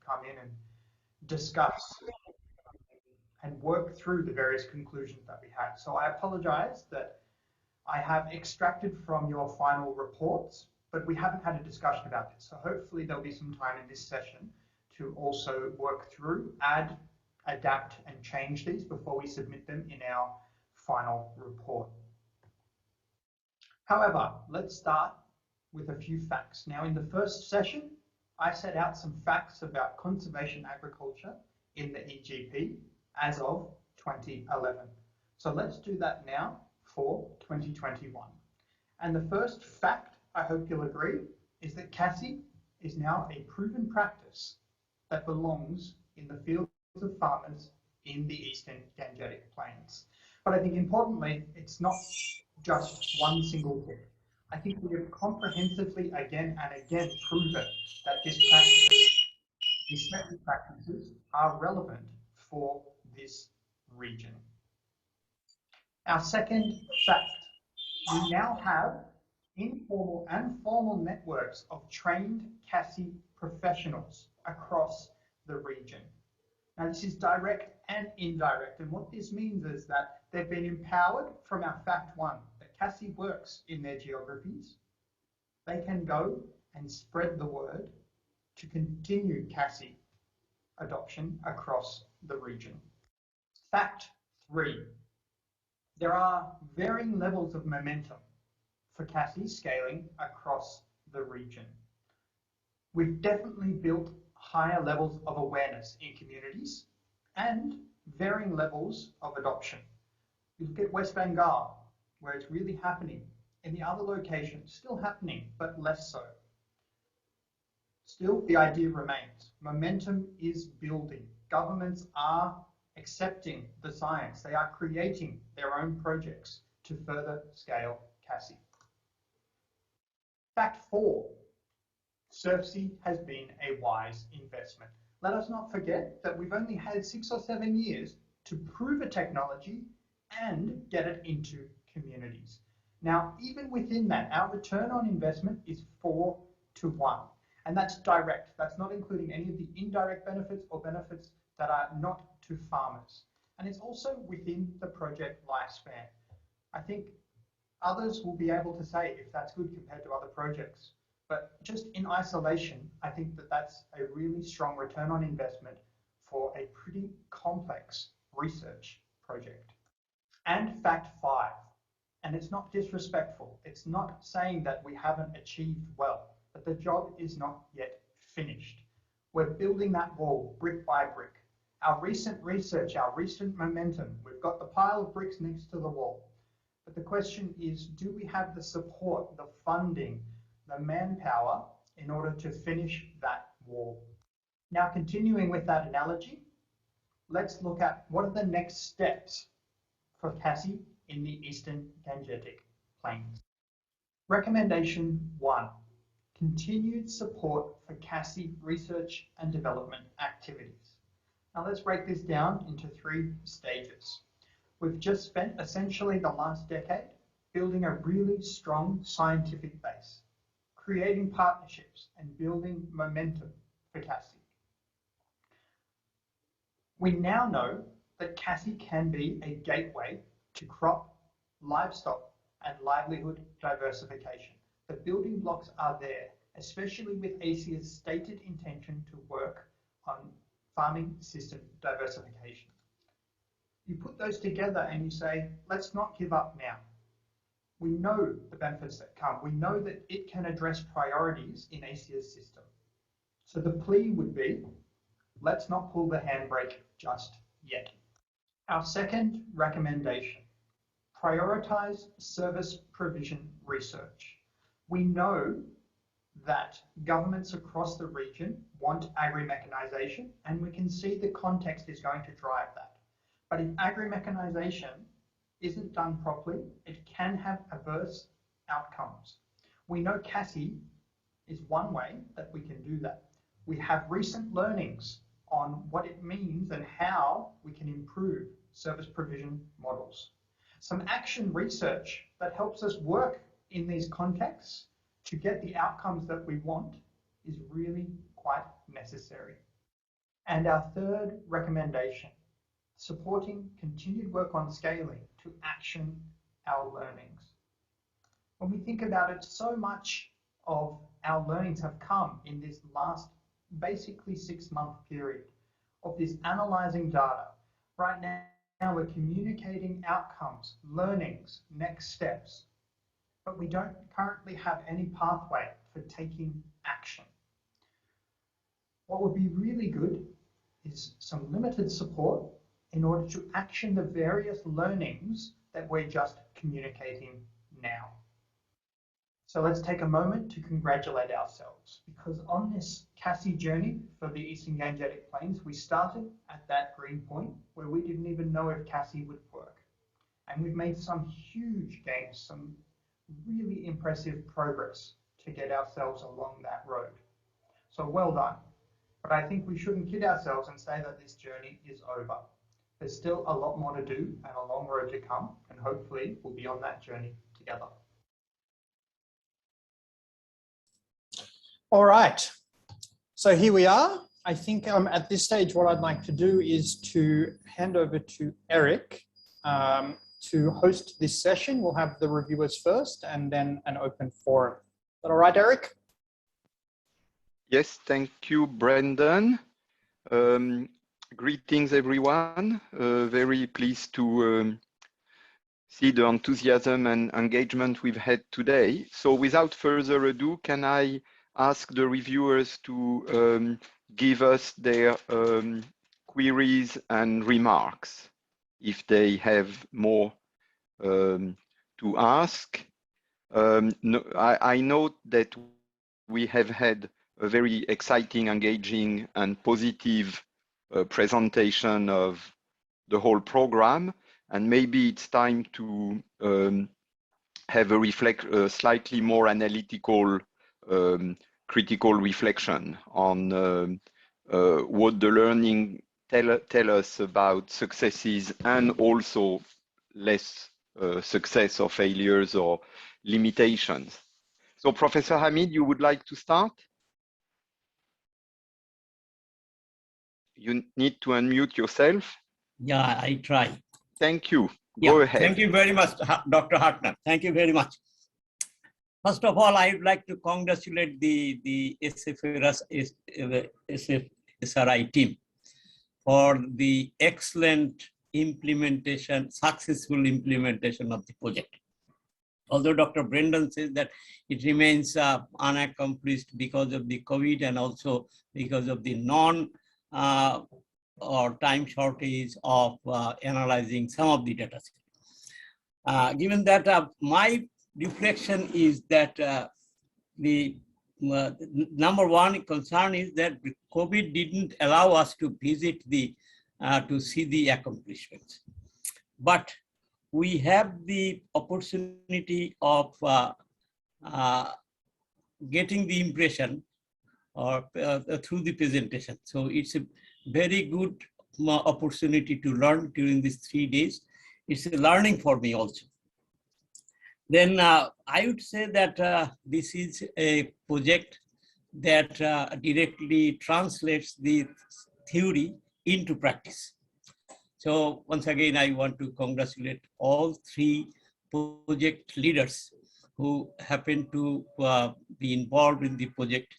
come in and discuss and work through the various conclusions that we had. So I apologize that I have extracted from your final reports, but we haven't had a discussion about this. So hopefully there'll be some time in this session to also work through, add, adapt, and change these before we submit them in our final report. However, let's start with a few facts. Now, in the first session, I set out some facts about conservation agriculture in the EGP as of 2011. So let's do that now for 2021. And the first fact, I hope you'll agree, is that CASI is now a proven practice that belongs in the fields of farmers in the Eastern Gangetic Plains. But I think importantly, it's not just one single tip. I think we have comprehensively again and again proven that this practice, these method practices are relevant for this region. Our second fact, we now have informal and formal networks of trained CASI professionals across the region. Now, this is direct and indirect, and what this means is that they've been empowered from our fact one, that CASI works in their geographies. They can go and spread the word to continue CASI adoption across the region. Fact three, there are varying levels of momentum for CASI scaling across the region. We've definitely built higher levels of awareness in communities and varying levels of adoption. You look at West Bengal, where it's really happening. In the other locations, still happening, but less so. Still, the idea remains. Momentum is building. Governments are accepting the science. They are creating their own projects to further scale CASI. Fact four, Surfacy has been a wise investment. Let us not forget that we've only had 6 or 7 years to prove a technology and get it into communities. Now, even within that, our return on investment is 4 to 1, and that's direct. That's not including any of the indirect benefits or benefits that are not to farmers. And it's also within the project lifespan. I think others will be able to say if that's good compared to other projects. But just in isolation, I think that that's a really strong return on investment for a pretty complex research project. And fact five, and it's not disrespectful, it's not saying that we haven't achieved well, but the job is not yet finished. We're building that wall brick by brick. Our recent research, our recent momentum, we've got the pile of bricks next to the wall. But the question is, do we have the support, the funding, the manpower in order to finish that wall? Now, continuing with that analogy, let's look at what are the next steps for CASI in the Eastern Gangetic Plains. Recommendation 1, continued support for CASI research and development activities. Now let's break this down into 3 stages. We've just spent essentially the last decade building a really strong scientific base, creating partnerships and building momentum for CASI. We now know that CASI can be a gateway to crop, livestock, and livelihood diversification. The building blocks are there, especially with ASIA's stated intention to work on farming system diversification. You put those together and you say, let's not give up now. We know the benefits that come. We know that it can address priorities in ASIA's system. So the plea would be, let's not pull the handbrake just yet. Our second recommendation, prioritize service provision research. We know that governments across the region want agri-mechanization, and we can see the context is going to drive that. But if agri-mechanization isn't done properly, it can have adverse outcomes. We know CASI is one way that we can do that. We have recent learnings on what it means and how we can improve service provision models. Some action research that helps us work in these contexts to get the outcomes that we want is really quite necessary. And our third recommendation, supporting continued work on scaling to action our learnings. When we think about it, so much of our learnings have come in this last basically 6-month period of this analyzing data. Right now we're communicating outcomes, learnings, next steps, but we don't currently have any pathway for taking action. What would be really good is some limited support in order to action the various learnings that we're just communicating now. So let's take a moment to congratulate ourselves, because on this CASI journey for the Eastern Gangetic Plains, we started at that green point where we didn't even know if CASI would work. And we've made some huge gains, some really impressive progress to get ourselves along that road. So well done. But I think we shouldn't kid ourselves and say that this journey is over. There's still a lot more to do and a long road to come, and hopefully we'll be on that journey together. All right, so here we are. I think at this stage, what I'd like to do is to hand over to Eric to host this session. We'll have the reviewers first and then an open forum. Is that all right, Eric? Yes, thank you, Brendan. Greetings, everyone. Very pleased to see the enthusiasm and engagement we've had today. So without further ado, can I ask the reviewers to give us their queries and remarks if they have more to ask. I note that we have had a very exciting, engaging, and positive presentation of the whole program, and maybe it's time to have a slightly more analytical, critical reflection on what the learning tell us about successes and also less success or failures or limitations. So Professor Hamid, you would like to start? You need to unmute yourself. Yeah, I try. Thank you. Yeah, go ahead. Thank you very much, Dr. Hartner. Thank you very much. First of all, I would like to congratulate the SRFSI team for the excellent implementation, successful implementation of the project. Although Dr. Brendan says that it remains unaccomplished because of the COVID and also because of the or time shortage of analyzing some of the data. Given that my reflection is that the number one concern is that COVID didn't allow us to visit to see the accomplishments. But we have the opportunity of getting the impression or through the presentation. So it's a very good opportunity to learn during these 3 days. It's a learning for me also. Then I would say that this is a project that directly translates the theory into practice. So once again, I want to congratulate all 3 project leaders who happen to be involved in the project,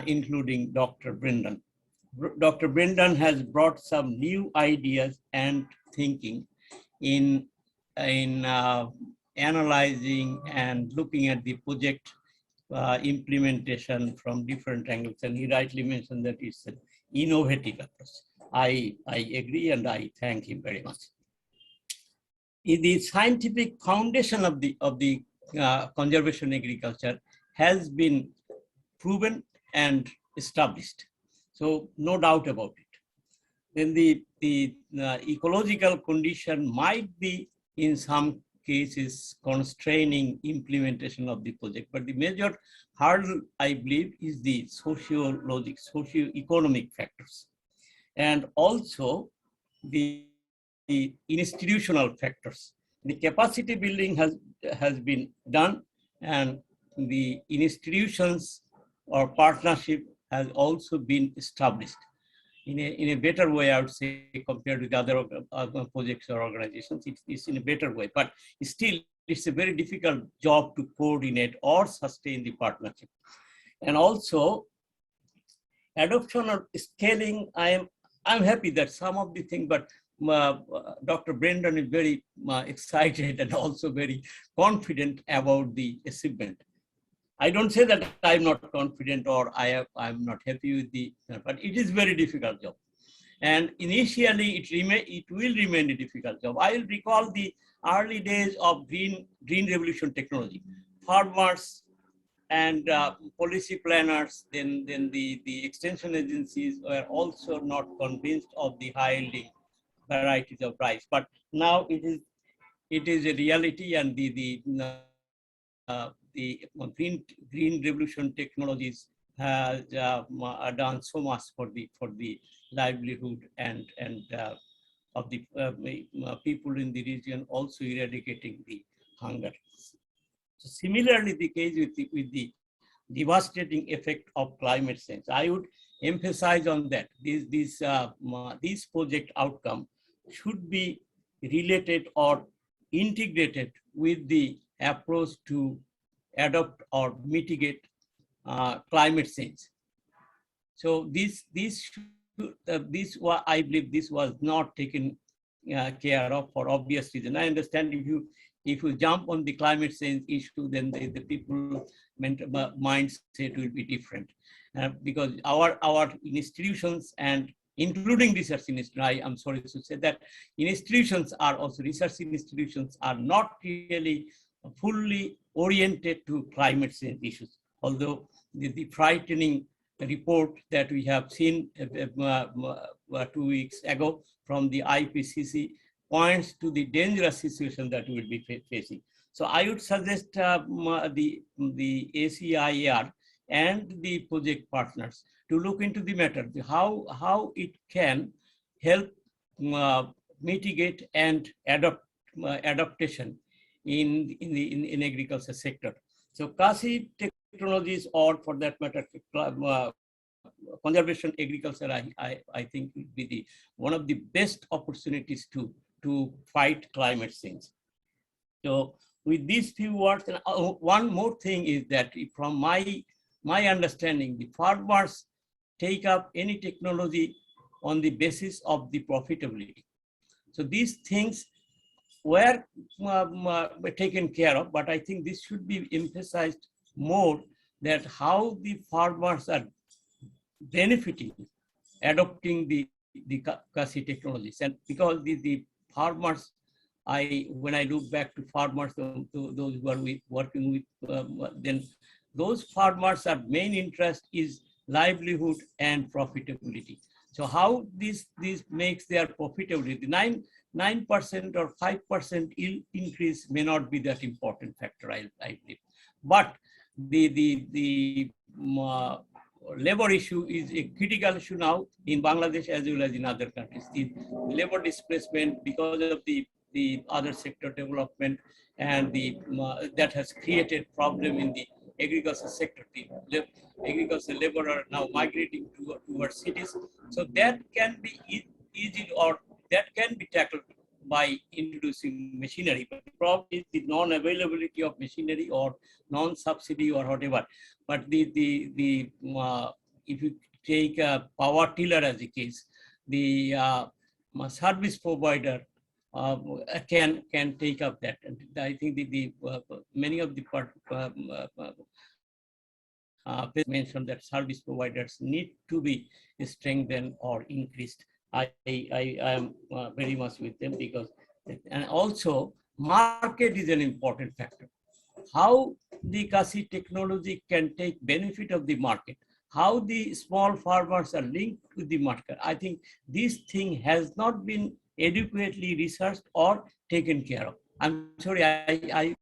including Dr. Brendan. Dr. Brendan has brought some new ideas and thinking in analyzing and looking at the project implementation from different angles. And he rightly mentioned that it's an innovative approach. I agree and I thank him very much. The scientific foundation of the conservation agriculture has been proven and established. So no doubt about it. Then the ecological condition might be in some cases constraining implementation of the project, but the major hurdle, I believe, is the socio-economic factors, and also the institutional factors. The capacity building has been done, and the institutions or partnership has also been established. in a better way, I would say, compared with other projects or organizations. It's in a better way, but still, it's a very difficult job to coordinate or sustain the partnership. And also, adoption or scaling, I'm happy that some of the things, but Dr. Brendan is very excited and also very confident about the achievement. I don't say that I'm not confident or I'm not happy with but it is very difficult job. And initially it will remain a difficult job. I will recall the early days of green revolution technology. Farmers and policy planners, then the extension agencies were also not convinced of the high yielding varieties of rice. But now it is a reality, and the green revolution technologies has done so much for the livelihood and of the people in the region, also eradicating the hunger. So similarly, the case with the devastating effect of climate change, I would emphasize on that. This project outcome should be related or integrated with the approach to adopt or mitigate climate change. So I believe this was not taken care of for obvious reason. I understand if you jump on the climate change issue, then the people mindset will be different, because our institutions, and including research institutions, I'm sorry to say that institutions are also, research institutions are not really fully oriented to climate change issues. Although the frightening report that we have seen 2 weeks ago from the IPCC points to the dangerous situation that we will be facing. So I would suggest the ACIAR and the project partners to look into the matter, how it can help mitigate and adaptation in agriculture sector. So CASI technologies, or for that matter, conservation agriculture, I think would be one of the best opportunities to fight climate change. So with these few words, and one more thing is that from my understanding, the farmers take up any technology on the basis of the profitability. So these things were taken care of, but I think this should be emphasized more, that how the farmers are benefiting adopting the CASI technologies. And because the farmers, when I look back to farmers, those who are working with, then those farmers' are main interest is livelihood and profitability. So how this makes their profitability, 9% or 5% yield increase may not be that important factor, I believe. But the labor issue is a critical issue now in Bangladesh as well as in other countries. The labor displacement because of the other sector development, and that has created problem in the agriculture sector. The agriculture labor are now migrating towards cities. So that can be easy, or that can be tackled by introducing machinery. But the problem is the non-availability of machinery or non-subsidy or whatever. But if you take a power tiller as a case, the service provider can take up that. And I think many of the mentioned that service providers need to be strengthened or increased. I am very much with them, because, and also market is an important factor. How the CASI technology can take benefit of the market, how the small farmers are linked to the market. I think this thing has not been adequately researched or taken care of. I'm sorry, I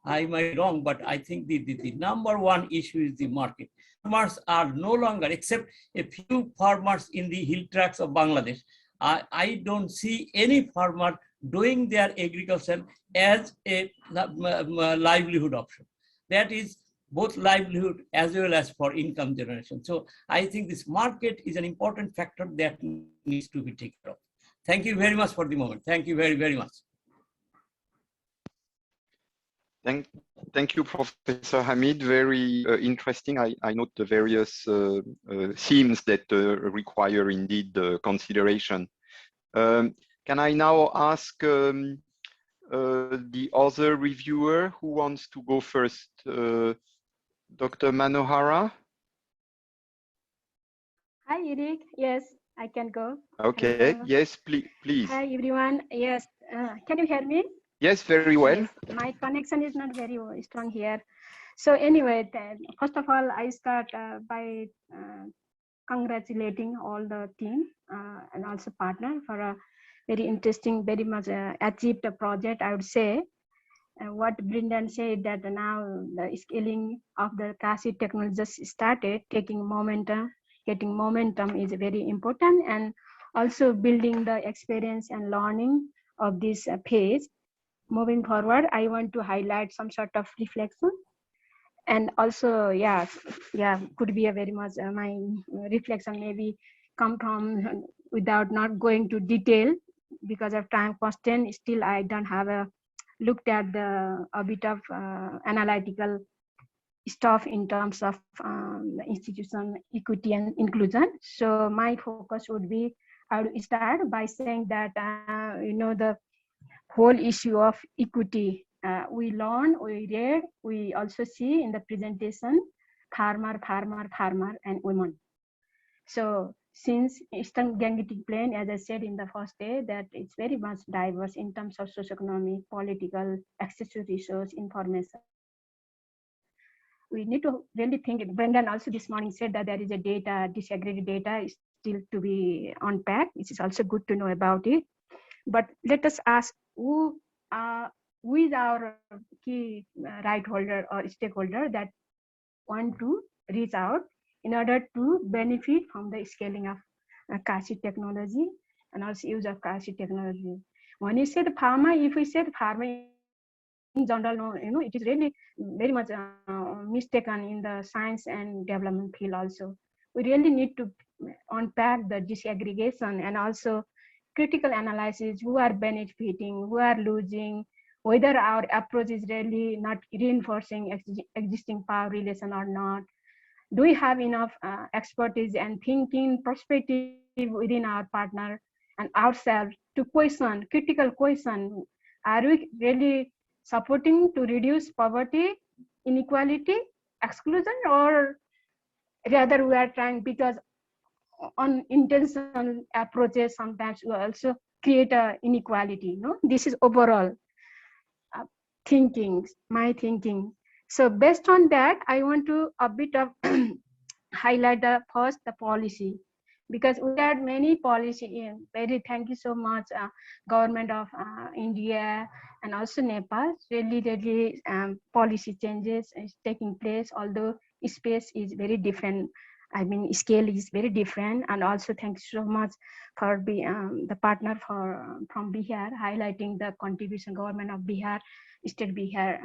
might be wrong, but I think the number one issue is the market. Farmers are no longer, except a few farmers in the hill tracts of Bangladesh, I don't see any farmer doing their agriculture as a livelihood option. That is both livelihood as well as for income generation. So I think this market is an important factor that needs to be taken care of. Thank you very much for the moment. Thank you very, very much. Thank you, Professor Hamid. Very interesting. I note the various themes that require indeed consideration. Can I now ask the other reviewer who wants to go first? Dr. Manohara? Hi, Eric. Yes, I can go. Okay. Hello. Yes, please. Hi, everyone. Yes, can you hear me? Yes, very well. Yes, my connection is not very strong here. So anyway, first of all, I start by congratulating all the team and also partner for a very interesting, very much achieved project, I would say. What Brendan said, that now the scaling of the CASI technology just started taking momentum. Getting momentum is very important, and also building the experience and learning of this phase. Moving forward, I want to highlight some sort of reflection, and also, yeah, could be a very much my reflection maybe come from without not going to detail because of time constraint. Still, I don't have looked at a bit of analytical stuff in terms of the institution equity and inclusion. So my focus would be, I would start by saying that the whole issue of equity, we learn, we read, we also see in the presentation farmer, and women. So since Eastern Gangetic Plain, as I said in the first day, that it's very much diverse in terms of socioeconomic, political, access to resource, information. We need to really think. Brendan also this morning said that there is a data, disaggregated data is still to be unpacked. It is also good to know about it. But let us ask who is our key right holder or stakeholder that want to reach out in order to benefit from the scaling of CASI technology and also use of CASI technology. When you said pharma, if we said pharma in general, no, it is really very much mistaken in the science and development field also. We really need to unpack the disaggregation and also critical analysis, who are benefiting, who are losing, whether our approach is really not reinforcing existing power relation or not. Do we have enough expertise and thinking perspective within our partner and ourselves to question, critical question, are we really supporting to reduce poverty, inequality, exclusion, or rather we are trying, because unintentional approaches sometimes will also create a inequality. No, this is overall thinking, my thinking. So based on that, I want to a bit of highlight the first the policy, because we had many policy in very, thank you so much government of India and also Nepal, really policy changes is taking place, although space is very different. I mean, scale is very different. And also thank you so much for the partner from Bihar highlighting the contribution government of Bihar, state Bihar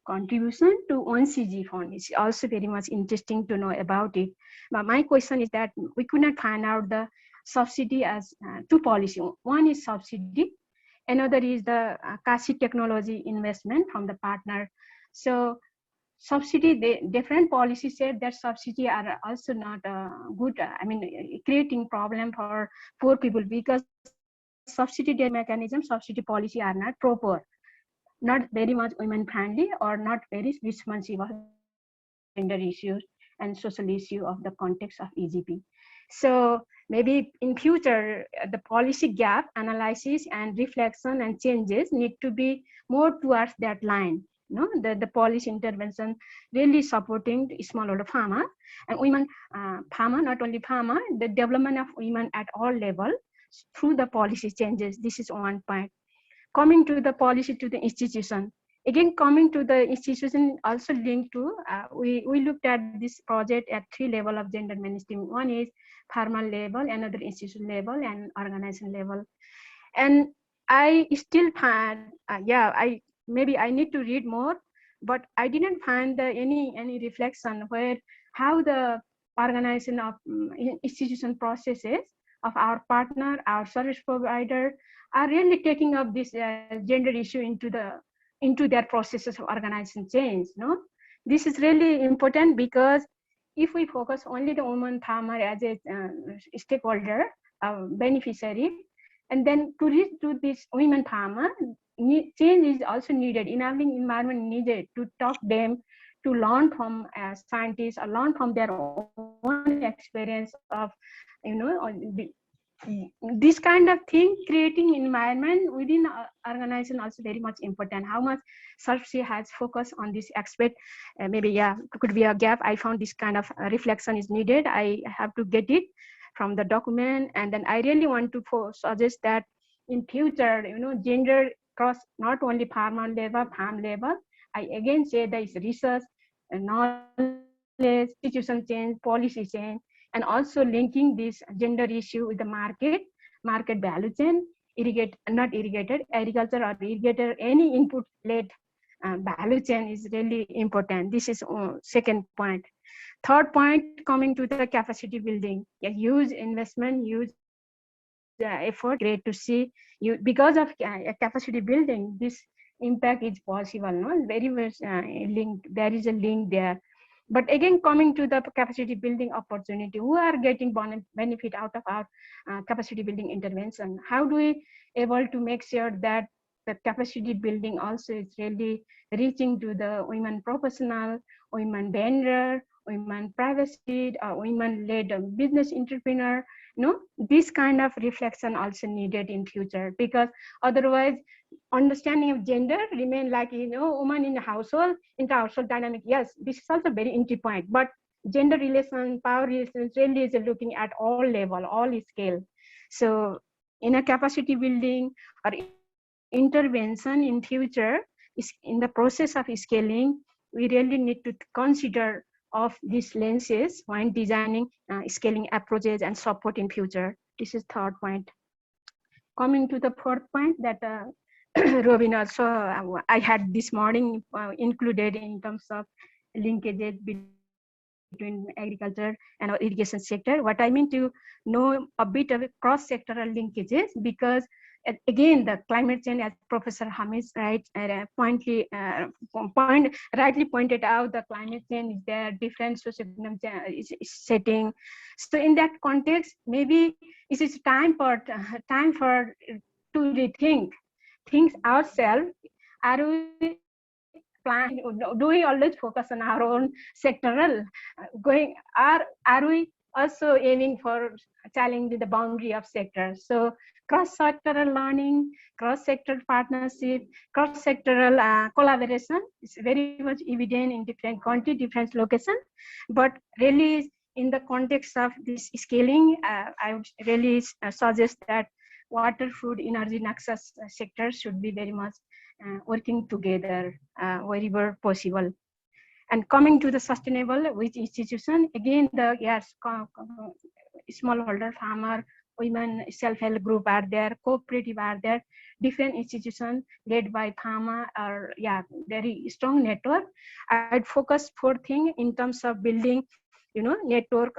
contribution to 1CG fund. It's also very much interesting to know about it. But my question is that we could not find out the subsidy as two policy. One is subsidy, another is the CASI technology investment from the partner. So subsidy, the different policies said that subsidy are also not good. I mean, creating problem for poor people, because subsidy mechanism, subsidy policy are not proper, not very much women friendly, or not very responsive of gender issues and social issue of the context of EGP. So maybe in future, the policy gap analysis and reflection and changes need to be more towards that line. The policy intervention really supporting smallholder farmer and women farmer, not only farmer, the development of women at all levels through the policy changes. This is one point. Coming to the policy to the institution, again coming to the institution also linked to, we looked at this project at 3 levels of gender mainstream. One is formal level, another institution level, and organization level. And I still find, maybe I need to read more but I didn't find any reflection where how the organization of institution processes of our partner, our service provider, are really taking up this gender issue into their processes of organization change. No, this is really important, because if we focus only the woman farmer as a stakeholder, beneficiary, and then to reach to this women farmer, change is also needed, enabling environment needed to talk them, to learn from scientists, or learn from their own experience of, this kind of thing, creating environment within organization also very much important. How much Surfacy has focused on this aspect, maybe could be a gap. I found this kind of reflection is needed. I have to get it from the document, and then I really want to suggest that in future, gender cross not only farmer level, farm level. I again say there is research, knowledge, institution change, policy change, and also linking this gender issue with the market value chain, not irrigated, agriculture or irrigator, any input-led value chain is really important. This is second point. Third point, coming to the capacity building, a huge investment, huge effort. Great to see you, because of capacity building, this impact is possible. No, very much linked. There is a link there. But again, coming to the capacity building opportunity, who are getting benefit out of our capacity building intervention? How do we able to make sure that the capacity building also is really reaching to the women professional, women vendor, women privacy, women-led business entrepreneur? This kind of reflection also needed in future, because otherwise understanding of gender remain like, woman in the household, inter-household dynamic. Yes, this is also very entry point, but gender relation, power relations really is looking at all level, all scale. So in a capacity building or intervention in future, is in the process of scaling, we really need to consider of these lenses when designing scaling approaches and support in future. This is third point. Coming to the fourth point that Robin also I had this morning included in terms of linkages between agriculture and our irrigation sector. What I mean to know a bit of cross-sectoral linkages, because again, the climate change, as Professor Hamish rightly pointed out, the climate change is there, different socioeconomic setting. So in that context, maybe it is time for to rethink things ourselves. Are we planning? Do we always focus on our own sectoral? Are we also aiming for challenging the boundary of sectors? So cross-sectoral learning, cross-sectoral partnership, cross-sectoral collaboration is very much evident in different countries, different locations. But really, in the context of this scaling, I would really suggest that water, food, energy, nexus sectors should be very much working together wherever possible. And coming to the sustainable with institution, again, the smallholder farmer, women self-help group are there, cooperative are there, different institutions led by farmer are very strong network. I'd focus fourth thing in terms of building, network.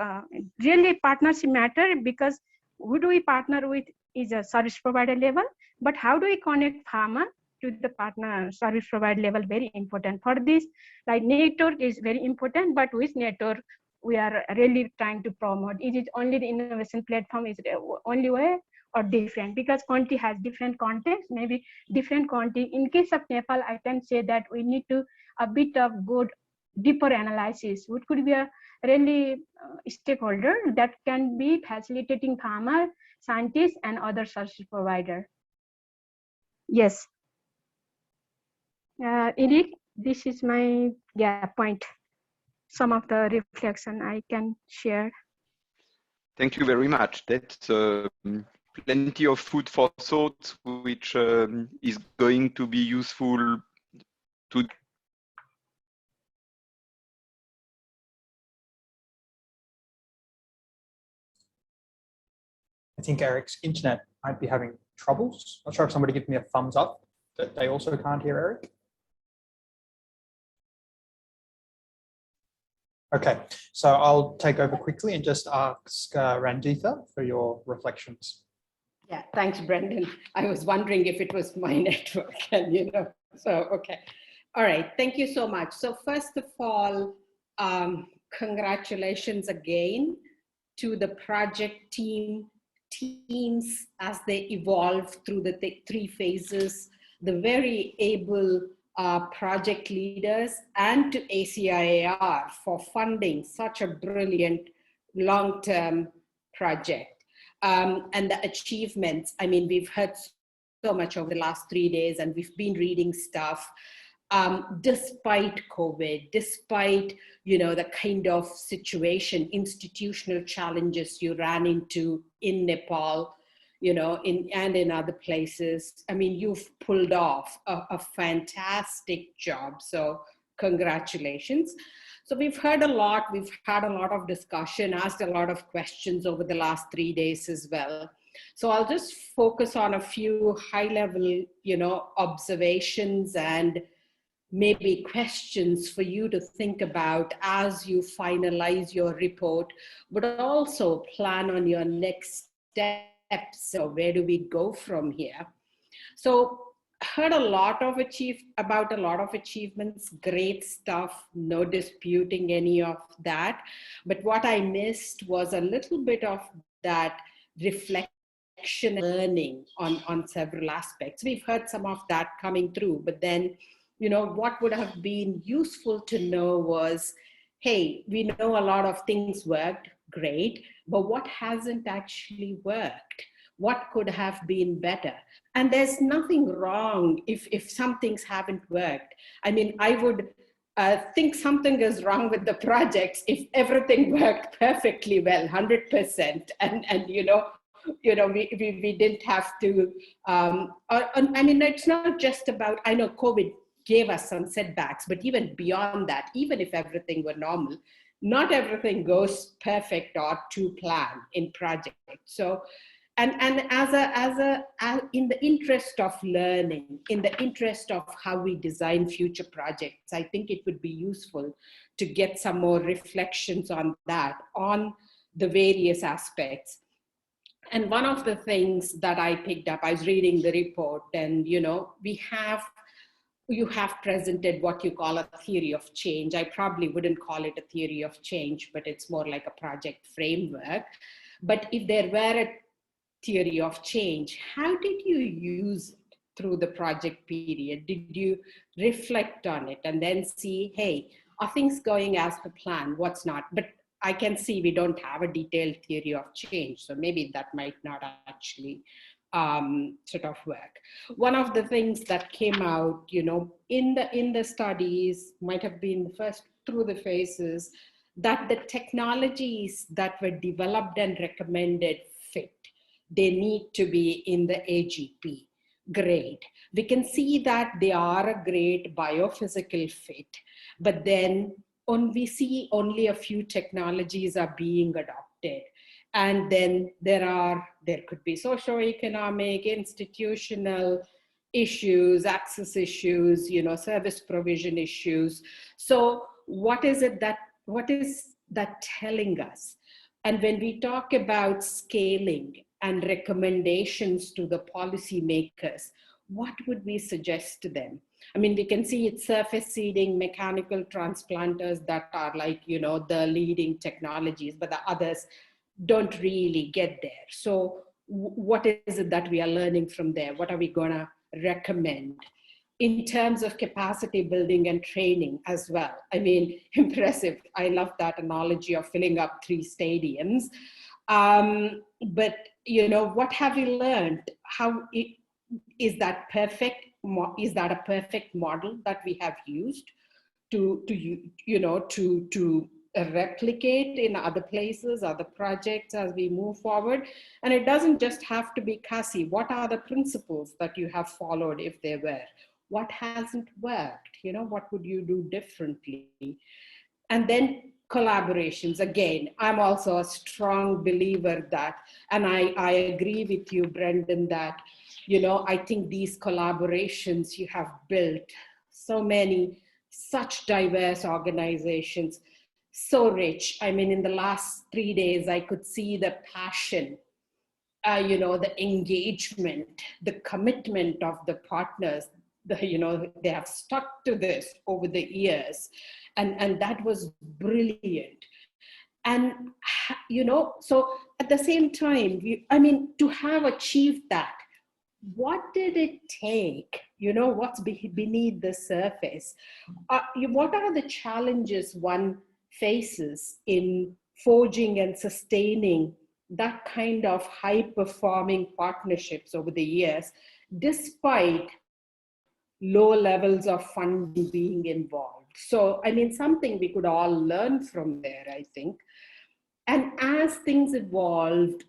Really partnership matter, because who do we partner with is a service provider level, but how do we connect farmer to the partner service provider level? Very important. For this, like network is very important, but with network we are really trying to promote. Is it only the innovation platform is the only way, or different? Because country has different context, maybe different country. In case of Nepal, I can say that we need to a bit of good deeper analysis, which could be a really stakeholder that can be facilitating farmer, scientists, and other service provider. Yes. Eric, this is my point. Some of the reflection I can share. Thank you very much. That's plenty of food for thought, which is going to be useful to. I think Eric's internet might be having troubles. Not sure if somebody give me a thumbs up that they also can't hear Eric. Okay, so I'll take over quickly and just ask Ranjitha for your reflections. Yeah, thanks, Brendan. I was wondering if it was my network, and so okay. All right, thank you so much. So first of all, congratulations again to the project teams as they evolve through the three phases, the very able project leaders, and to ACIAR for funding such a brilliant long-term project. And the achievements, I mean, we've heard so much over the last 3 days, and we've been reading stuff. Despite COVID, despite, the kind of situation, institutional challenges you ran into in Nepal, and in other places, I mean, you've pulled off a fantastic job. So congratulations. So we've heard a lot, we've had a lot of discussion, asked a lot of questions over the last 3 days as well. So I'll just focus on a few high-level, observations and maybe questions for you to think about as you finalize your report, but also plan on your next steps. So where do we go from here? So heard a lot of achievements, great stuff, no disputing any of that. But what I missed was a little bit of that reflection and learning on several aspects. We've heard some of that coming through, but then, what would have been useful to know was, hey, we know a lot of things worked, great, but what hasn't actually worked? What could have been better? And there's nothing wrong if some things haven't worked. I mean, I would think something is wrong with the projects if everything worked perfectly well, 100%, and we didn't have to. I mean, it's not just about. I know COVID gave us some setbacks, but even beyond that, even if everything were normal, not everything goes perfect or to plan in project. So, and as in the interest of learning, in the interest of how we design future projects, I think it would be useful to get some more reflections on that, on the various aspects. And one of the things that I picked up, I was reading the report, and you have presented what you call a theory of change. I probably wouldn't call it a theory of change, but it's more like a project framework. But if there were a theory of change, how did you use it through the project period? Did you reflect on it and then see, hey, are things going as per plan? What's not? But I can see we don't have a detailed theory of change, so maybe that might not actually sort of work. One of the things that came out, in the studies, might have been the first through the phases, that the technologies that were developed and recommended fit. They need to be in the AGP. Great. We can see that they are a great biophysical fit, but then we see only a few technologies are being adopted. And then there could be socioeconomic, institutional issues, access issues, service provision issues. So what is that telling us? And when we talk about scaling and recommendations to the policymakers, what would we suggest to them? I mean, we can see it's surface seeding, mechanical transplanters that are like, the leading technologies, but the others don't really get there. So what is it that we are learning from there? What are we gonna recommend? In terms of capacity building and training as well. I mean, impressive. I love that analogy of filling up 3 stadiums. But, what have you learned? Is that perfect? Is that a perfect model that we have used to replicate in other places, other projects as we move forward? And it doesn't just have to be CASI. What are the principles that you have followed if they were? What hasn't worked? What would you do differently? And then collaborations. Again, I'm also a strong believer that, and I agree with you, Brendan, that, I think these collaborations you have built, so many, such diverse organizations, so rich. I mean, in the last 3 days, I could see the passion, the engagement, the commitment of the partners. They have stuck to this over the years, and that was brilliant. And so at the same time, to have achieved that, what did it take? What's beneath the surface? What are the challenges one faces in forging and sustaining that kind of high-performing partnerships over the years, despite low levels of funding being involved? So, something we could all learn from there, I think. And as things evolved,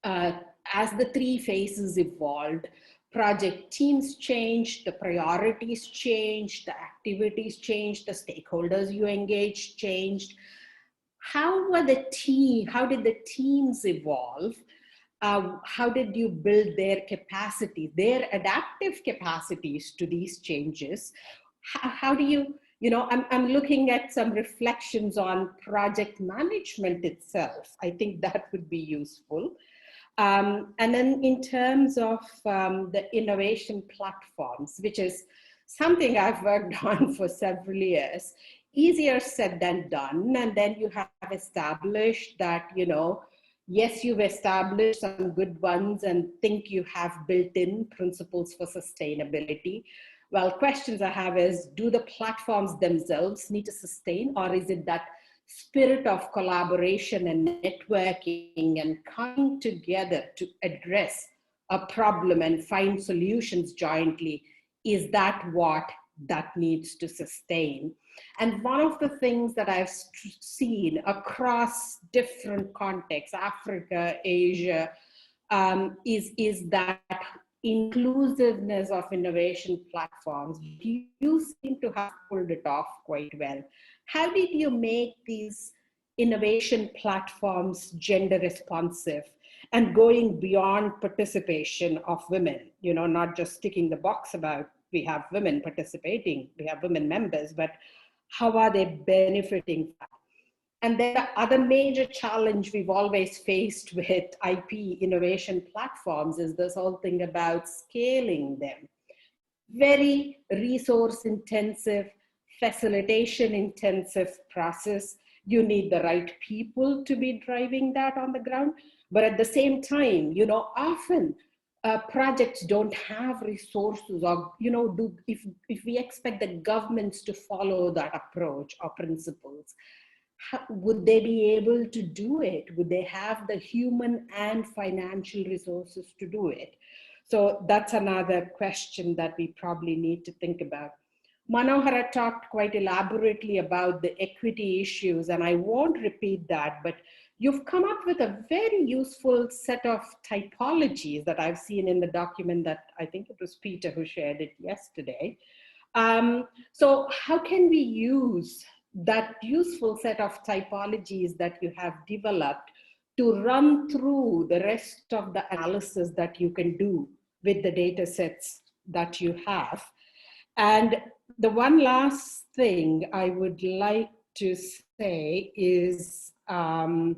as the 3 phases evolved, project teams changed, the priorities changed, the activities changed, the stakeholders you engaged changed. How did the teams evolve? How did you build their capacity, their adaptive capacities to these changes? How do you, I'm looking at some reflections on project management itself. I think that would be useful. And then in terms of the innovation platforms, which is something I've worked on for several years, easier said than done. And then you have established that, yes, you've established some good ones and think you have built-in principles for sustainability. Well, questions I have is, do the platforms themselves need to sustain, or is it that spirit of collaboration and networking and coming together to address a problem and find solutions jointly? Is that what that needs to sustain? And one of the things that I've seen across different contexts, Africa, Asia, is that inclusiveness of innovation platforms. You seem to have pulled it off quite well. How did you make these innovation platforms gender responsive and going beyond participation of women? Not just ticking the box about we have women participating, we have women members, but how are they benefiting from that? And then the other major challenge we've always faced with IP innovation platforms is this whole thing about scaling them. Very resource intensive, facilitation intensive process. You need the right people to be driving that on the ground. But at the same time, often projects don't have resources, or, if we expect the governments to follow that approach or principles, would they be able to do it? Would they have the human and financial resources to do it? So that's another question that we probably need to think about. Manohara talked quite elaborately about the equity issues, and I won't repeat that, but you've come up with a very useful set of typologies that I've seen in the document that I think it was Peter who shared it yesterday. So how can we use that useful set of typologies that you have developed to run through the rest of the analysis that you can do with the data sets that you have? And the one last thing I would like to say is about,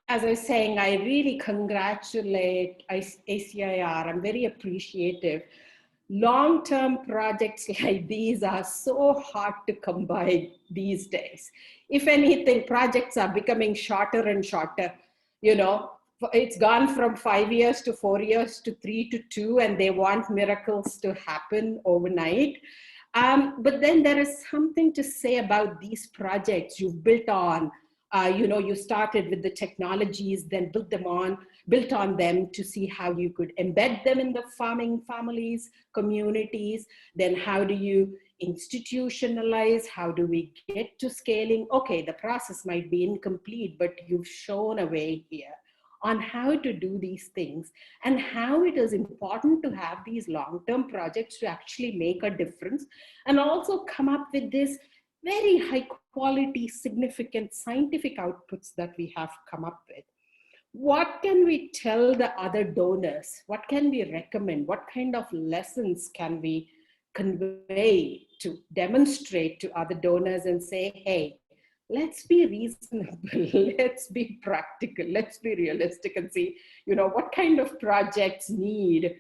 as I was saying, I really congratulate ACIR. I'm very appreciative. Long-term projects like these are so hard to come by these days. If anything, projects are becoming shorter and shorter. It's gone from 5 years to 4 years to 3 to 2, and they want miracles to happen overnight. But then there is something to say about these projects you've built on. You started with the technologies, then built on them to see how you could embed them in the farming families, communities. Then how do you institutionalize? How do we get to scaling? Okay, the process might be incomplete, but you've shown a way here on how to do these things and how it is important to have these long-term projects to actually make a difference, and also come up with this very high quality, significant scientific outputs that we have come up with. what can we tell the other donors? What can we recommend? What kind of lessons can we convey to demonstrate to other donors and say, hey, let's be reasonable, let's be practical, let's be realistic and see, what kind of projects need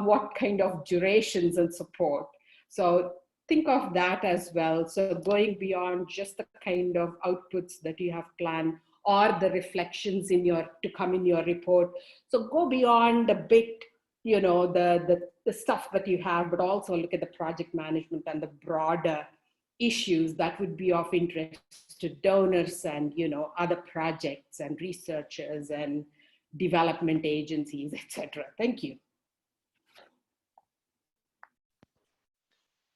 what kind of durations and support. So think of that as well. So going beyond just the kind of outputs that you have planned or the reflections to come in your report. So go beyond a bit, the stuff that you have, but also look at the project management and the broader issues that would be of interest to donors and, other projects and researchers and development agencies, etc. Thank you.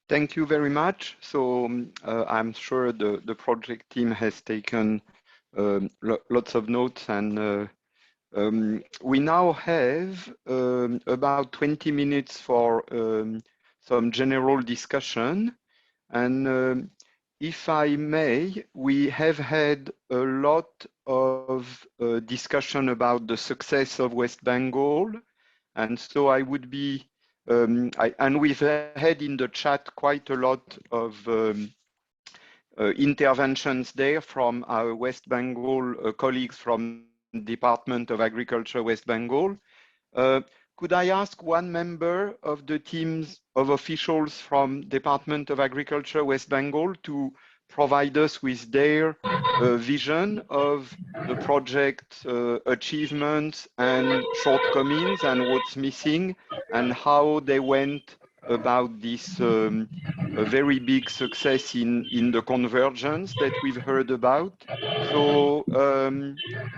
Thank you very much. So I'm sure the project team has taken lots of notes, and we now have about 20 minutes for some general discussion. And if I may, we have had a lot of discussion about the success of West Bengal. And so I would be, and we've had in the chat quite a lot of interventions there from our West Bengal colleagues from Department of Agriculture West Bengal. Could I ask one member of the teams of officials from Department of Agriculture West Bengal to provide us with their vision of the project achievements and shortcomings and what's missing and how they went about this a very big success in the convergence that we've heard about. So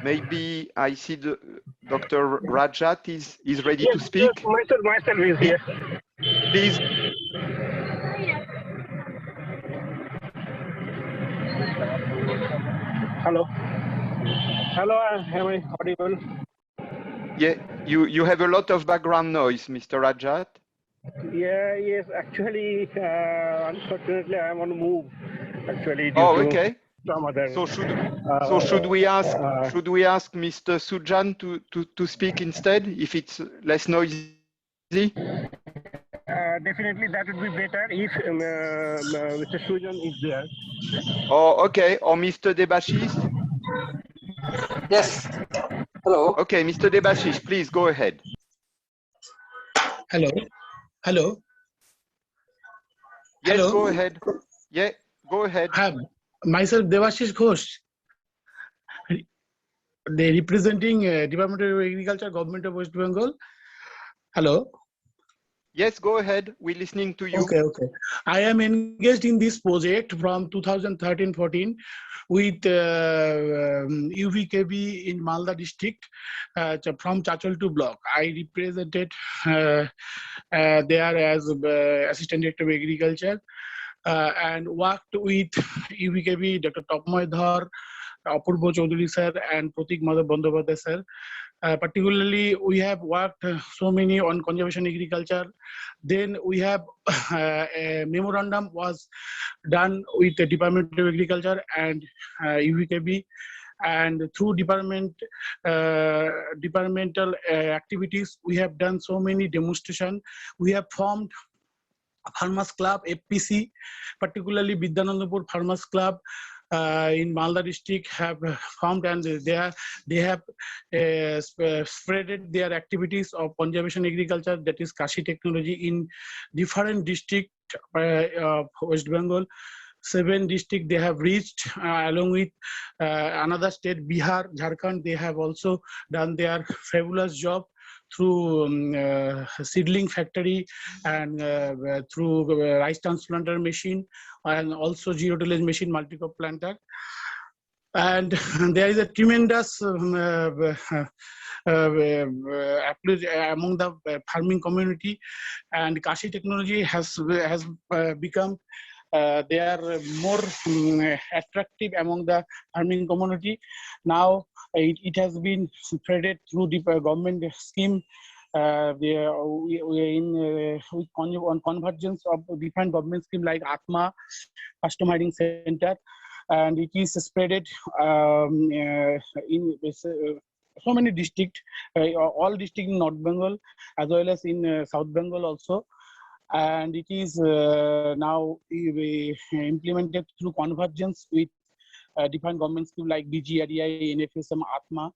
maybe I see Dr. Rajat is ready to speak. Yes, myself is here. Please. Hello. Hello, am I audible? Yeah, you have a lot of background noise, Mr. Rajat. Yeah, yes, actually, unfortunately, I'm on move. Actually, due Oh, to okay. some other. So should we ask Mr. Sujan to speak instead if it's less noisy? Definitely, that would be better if Mr. Sujan is there. Oh, okay. Or Mr. Debashis? Yes. Hello. Okay, Mr. Debashis, please go ahead. Hello. Hello. Yes, Hello. go ahead. Yeah, go ahead. Hi, myself Devashish Ghosh, representing Department of Agriculture, Government of West Bengal. Hello. Yes, go ahead. We're listening to you. Okay. I am engaged in this project from 2013-14 with UVKB in Malda district from Chacholtu block. I represented there as Assistant Director of Agriculture and worked with UVKB, Dr. Topmoy Dhar, Apurbo Chaudhary sir and Pratik Madhav Bandyopadhyay sir. Particularly, we have worked so many on conservation agriculture. Then we have a memorandum was done with the Department of Agriculture and UVKB, and through departmental activities, we have done so many demonstration. We have formed Farmers Club, FPC, particularly Vidyanandapur Farmers Club. In Malda district have formed, and they have spreaded their activities of conservation agriculture, that is Kashi technology, in different districts of West Bengal. 7 districts they have reached, along with another state, Bihar, Jharkhand. They have also done their fabulous job through seedling factory and through rice transplanter machine and also zero tillage machine, multi-crop planter. And there is a tremendous approach among the farming community, and Kashi technology has become they are more attractive among the farming community. Now it has been spreaded through the government scheme. We are on convergence of different government schemes like Atma, Customizing Center, and it is spreaded so many districts, all districts in North Bengal as well as in South Bengal also. And it is now implemented through convergence with different government schemes like DGREI, NFSM, Atma.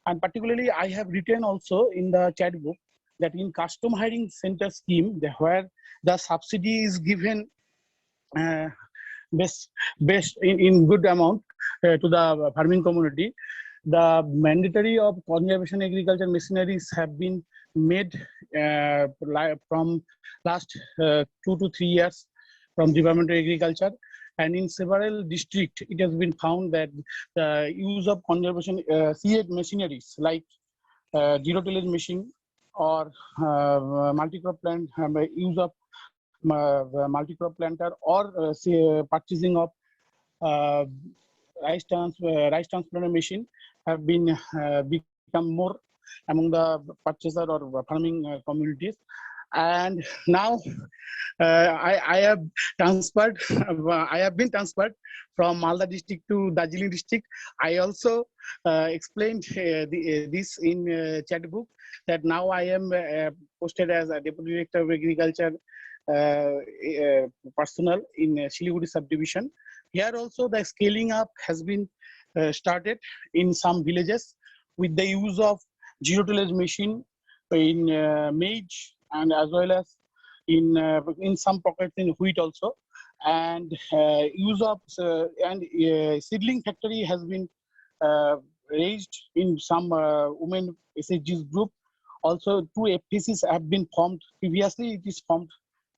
And particularly, I have written also in the chat book that in custom hiring center scheme, where the subsidy is given best in good amount to the farming community, the mandatory of conservation agriculture machineries have been made from last 2 to 3 years from Department of Agriculture. And in several districts, it has been found that the use of conservation CA machineries like zero tillage machine or multi-crop plant, use of multi-crop planter, or purchasing of rice transplanter machine have been become more among the purchaser or farming communities. And now I have transferred. I have been transferred from Malda district to Darjeeling district. I also explained this in chat book that now I am posted as a Deputy Director of Agriculture personnel in Siliguri subdivision. Here also the scaling up has been started in some villages with the use of zero tillage machine in maize and as well as in some pockets in wheat also. And use of seedling factory has been raised in some women SHGs group. Also 2 FPCs have been formed. Previously it is formed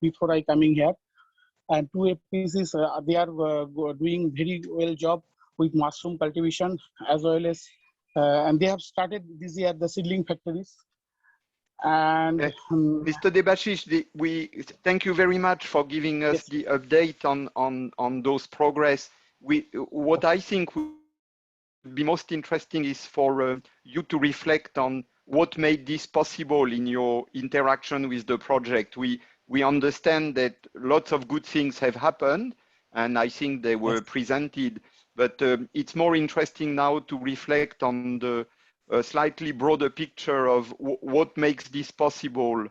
before I coming here. And 2 FPCs, they are doing very well job with mushroom cultivation as well as, and they have started this year the seedling factories. And Mr. Debashish, we thank you very much for giving us the update on those progress. What I think would be most interesting is for you to reflect on what made this possible in your interaction with the project. We understand that lots of good things have happened, and I think they were presented, but it's more interesting now to reflect on the slightly broader picture of what makes this possible.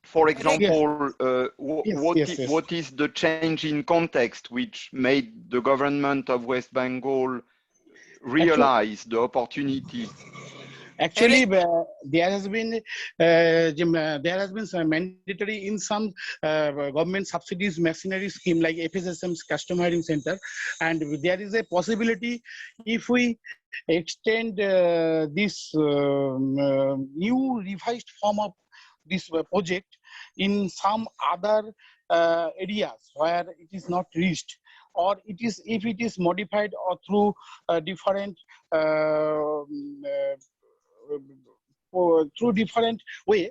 For example, what is the change in context which made the government of West Bengal realize the opportunity? Actually, there has been some mandatory in some government subsidies machinery scheme like FSSM's custom hiring center, and there is a possibility if we extend this new revised form of this project in some other areas where it is not reached, or it is if it is modified or through different way,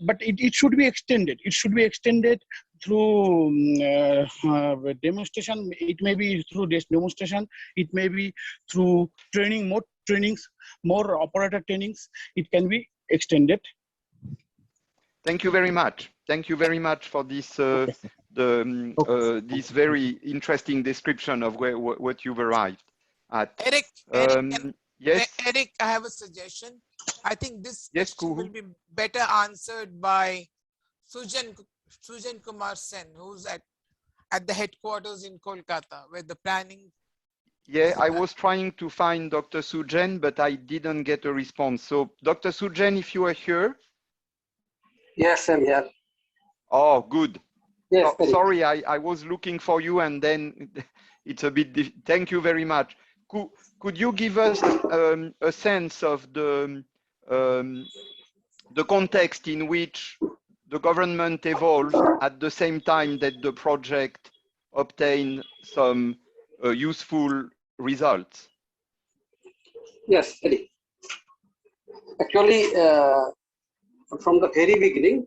but it should be extended. It should be extended through demonstration. It may be through this demonstration. It may be through training, more trainings, more operator trainings. It can be extended. Thank you very much. Thank you very much for this this very interesting description of what you've arrived at. Eric, yes. Eric, I have a suggestion. I think this yes, question will be better answered by Sujan Kumar Sen, who's at the headquarters in Kolkata, where the planning. Yeah, I was trying to find Dr. Sujan, but I didn't get a response. So, Dr. Sujan, if you are here. Yes, I'm here. Oh, good. Yes, sorry, I was looking for you, and then it's a bit. Thank you very much. Could you give us a sense of the context in which the government evolved at the same time that the project obtained some useful results? Yes, Eddie. Actually, from the very beginning,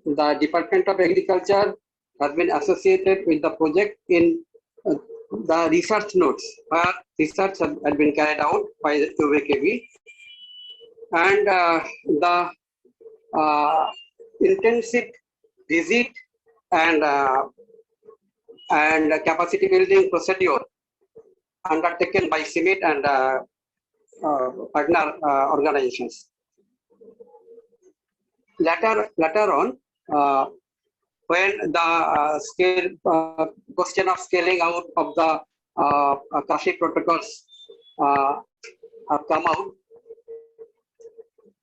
the Department of Agriculture has been associated with the project in the research notes, where research had been carried out by the UVKB, and the intensive visit and capacity building procedure undertaken by CIMIT and partner organizations. Later on, when the question of scaling out of the Kashi protocols have come out,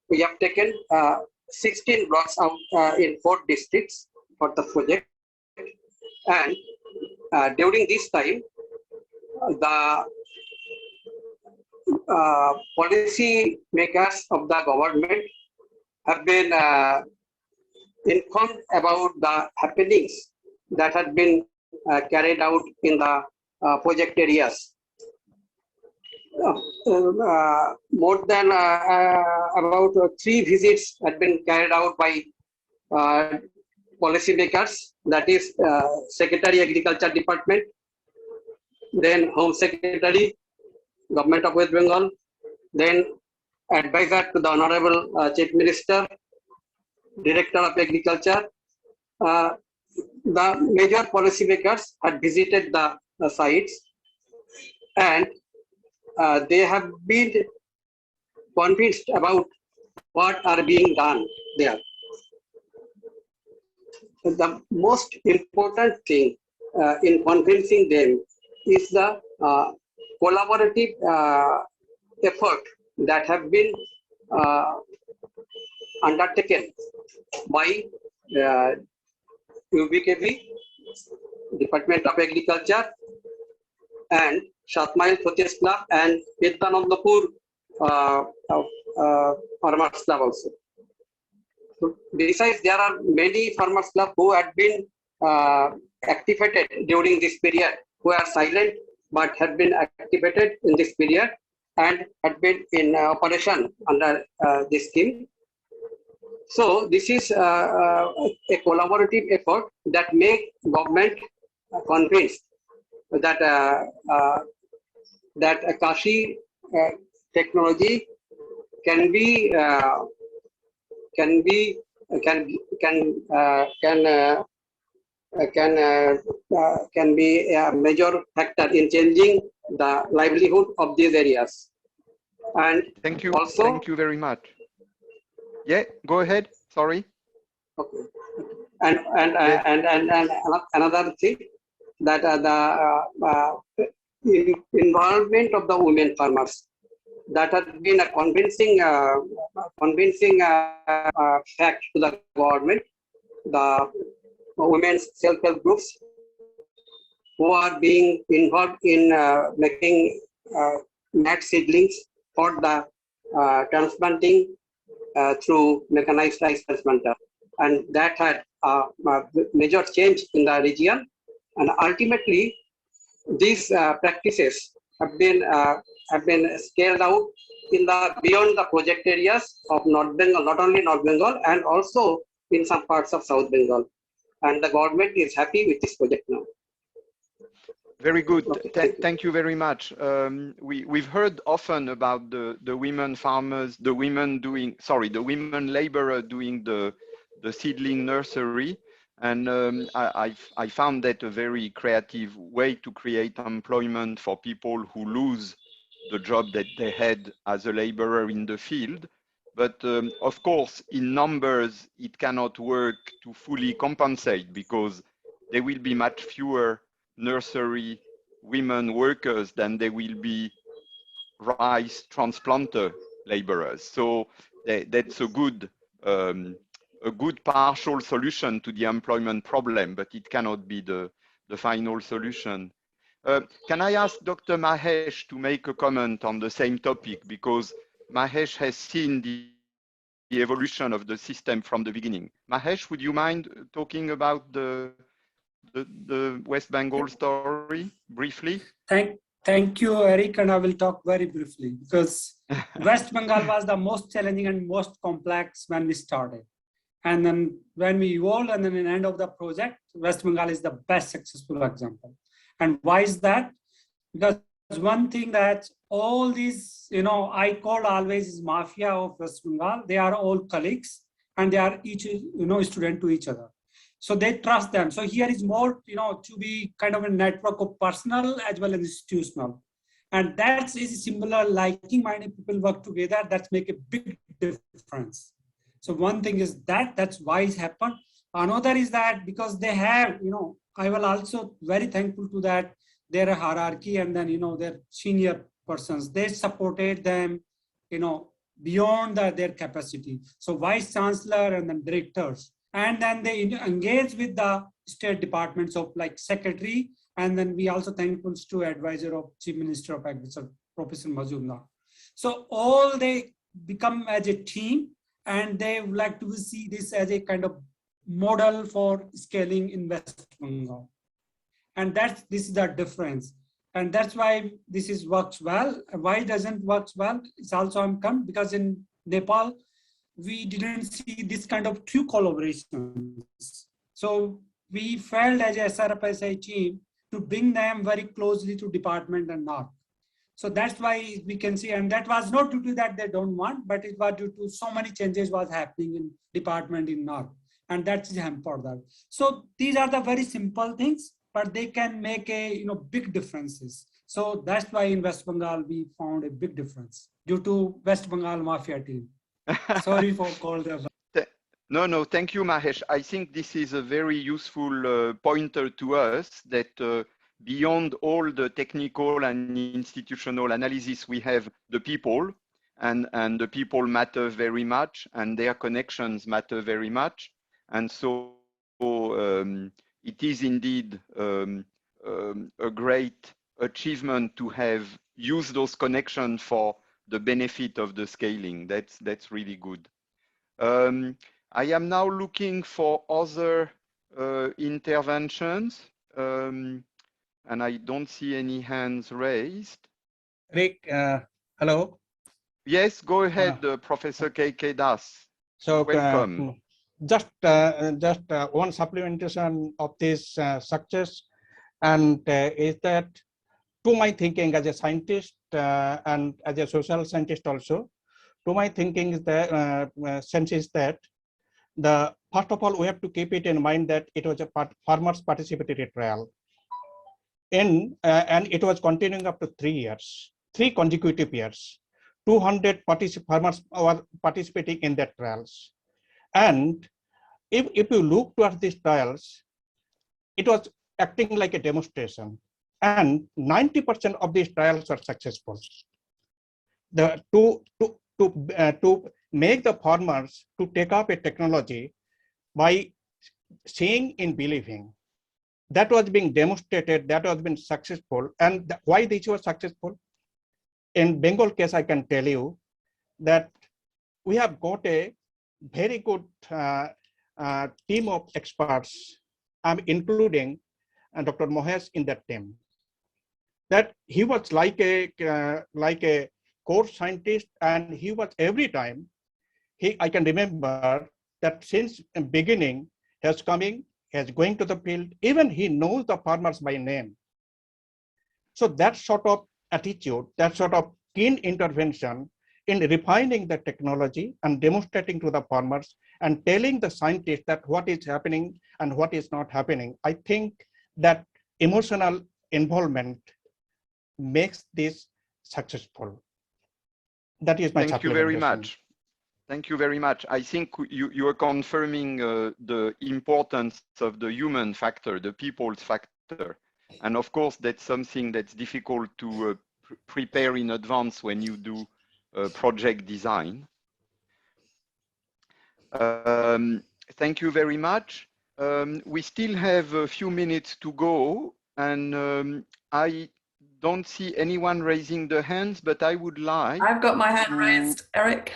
we have taken 16 blocks out in 4 districts for the project, and during this time, the policy makers of the government have been informed about the happenings that had been carried out in the project areas. More than about 3 visits had been carried out by policy makers, that is Secretary Agriculture Department, then Home Secretary, Government of West Bengal, then advisor to the Honorable Chief Minister, Director of Agriculture. The major policymakers had visited the sites, and they have been convinced about what are being done there. The most important thing in convincing them is the collaborative effort that have been undertaken by UBKV, Department of Agriculture, and Shatmail Protest Club and Nityanandapur Farmers Club also. So besides, there are many farmers clubs who had been activated during this period, who are silent but have been activated in this period and had been in operation under this scheme. So this is a collaborative effort that make government convinced that that Kashi technology can be a major factor in changing the livelihood of these areas. And thank you. Also, thank you very much. Yeah, go ahead. Sorry. Okay. And another thing, that the involvement of the women farmers, that has been a convincing fact to the government. The women's self-help groups who are being involved in making mat seedlings for the transplanting through mechanized rice transplanter, and that had a major change in the region. And ultimately, these practices have been scaled out in the beyond the project areas of North Bengal, not only North Bengal, and also in some parts of South Bengal. And the government is happy with this project now. Very good. Okay, thank you very much. We've heard often about the women farmers, the women laborer doing the seedling nursery. And I found that a very creative way to create employment for people who lose the job that they had as a laborer in the field. But of course, in numbers, it cannot work to fully compensate, because there will be much fewer nursery women workers than there will be rice transplanter laborers. So that's a good partial solution to the employment problem, but it cannot be the final solution. Can I ask Dr. Mahesh to make a comment on the same topic, because Mahesh has seen the evolution of the system from the beginning. Mahesh, would you mind talking about the West Bengal story briefly? Thank you, Eric, and I will talk very briefly, because West Bengal was the most challenging and most complex when we started. And then when we evolved, and then in the end of the project, West Bengal is the best successful example. And why is that? Because one thing that all these, I call always is mafia of West Bengal. They are all colleagues, and they are each, student to each other. So they trust them. So here is more, to be kind of a network of personal as well as institutional. And that is similar, liking-minded people work together, that's make a big difference. So one thing is that's why it's happened. Another is that because they have, I will also very thankful to that, their hierarchy and then, their senior persons, they supported them, beyond their capacity. So vice chancellor and then directors, and then they engage with the state departments of like secretary, and then we also thankful to advisor of Chief Minister of Agriculture, Professor Majumdar. So all they become as a team, and they would like to see this as a kind of model for scaling in West Bengal. And this is the difference. And that's why this works well. Why it doesn't work well? It's also come because in Nepal, we didn't see this kind of true collaborations. So we felt as a SRFSI team to bring them very closely to department and NARC. So that's why we can see, and that was not due to that they don't want, but it was due to so many changes was happening in department in NARC, and that's hampered that. So these are the very simple things, but they can make a big differences. So that's why in West Bengal we found a big difference due to West Bengal Mafia team. Sorry for calling them. No, thank you, Mahesh. I think this is a very useful pointer to us that beyond all the technical and institutional analysis, we have the people, and the people matter very much, and their connections matter very much. And so it is indeed a great achievement to have used those connections for the benefit of the scaling. That's really good. I am now looking for other interventions, and I don't see any hands raised. Rick, hello. Yes, go ahead, Professor K.K. Das. So welcome. Just one supplementation of this success, and is that, to my thinking as a scientist and as a social scientist also, to my thinking is that sense is that first of all we have to keep it in mind that it was a farmers participatory trial, and it was continuing up to 3 consecutive years. 200 farmers were participating in that trials, and if you look towards these trials, it was acting like a demonstration, and 90% of these trials were successful. To make the farmers to take up a technology by seeing in believing, that was being demonstrated, that was being successful. And why this was successful? In Bengal case, I can tell you that we have got a very good team of experts, including Dr. Mahesh in that team. That he was like a core scientist, and he was every time. I can remember that since the beginning, he was coming, he was going to the field. Even he knows the farmers by name. So that sort of attitude, that sort of keen intervention in refining the technology and demonstrating to the farmers and telling the scientists that what is happening and what is not happening. I think that emotional involvement makes this successful. That is my Thank you very much. Thank you very much. I think you are confirming the importance of the human factor, the people's factor. And of course, that's something that's difficult to prepare in advance when you do project design. Thank you very much. We still have a few minutes to go, and I don't see anyone raising their hands, but I would like... I've got my hand raised, Eric.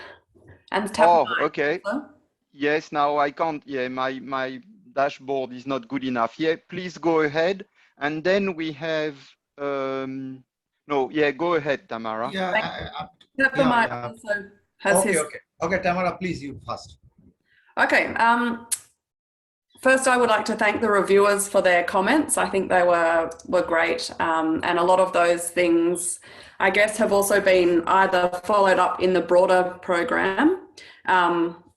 And Tamara. Oh, okay. Also. Yes, now I can't. Yeah, my dashboard is not good enough. Yeah, please go ahead. And then we have... no, yeah, go ahead, Tamara. Yeah, also has his... Okay, Tamara, please, you first. Okay. First, I would like to thank the reviewers for their comments. I think they were great. And a lot of those things, I guess, have also been either followed up in the broader program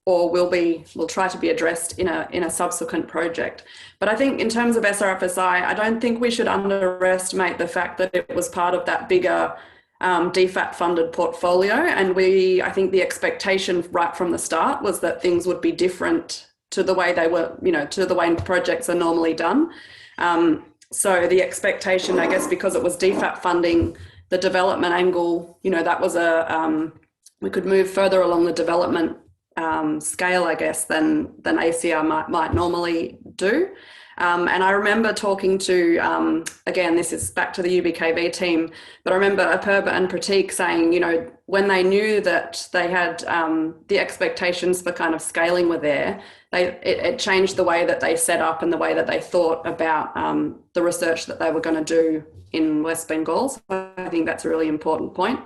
or will try to be addressed in a subsequent project. But I think in terms of SRFSI, I don't think we should underestimate the fact that it was part of that bigger DFAT funded portfolio. And I think the expectation right from the start was that things would be different to the way they were, to the way projects are normally done. So the expectation, I guess, because it was DFAT funding, the development angle, that was we could move further along the development scale, I guess, than ACR might normally do. And I remember talking to, again, this is back to the UBKV team, but I remember Apurva and Prateek saying, when they knew that they had the expectations for kind of scaling were there, it changed the way that they set up and the way that they thought about the research that they were going to do in West Bengal. So I think that's a really important point.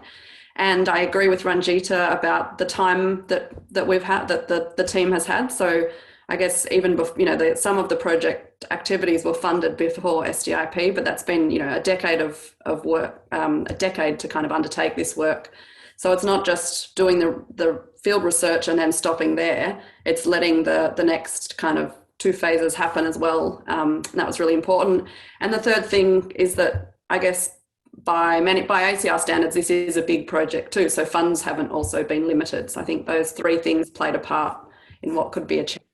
And I agree with Ranjita about the time that we've had, that the team has had. So I guess even before, some of the project activities were funded before SDIP, but that's been, a decade of work, a decade to kind of undertake this work. So it's not just doing the field research and then stopping there. It's letting the next kind of 2 phases happen as well. And that was really important. And the third thing is that, I guess, by ACR standards, this is a big project too. So funds haven't also been limited. So I think those 3 things played a part in what could be achieved.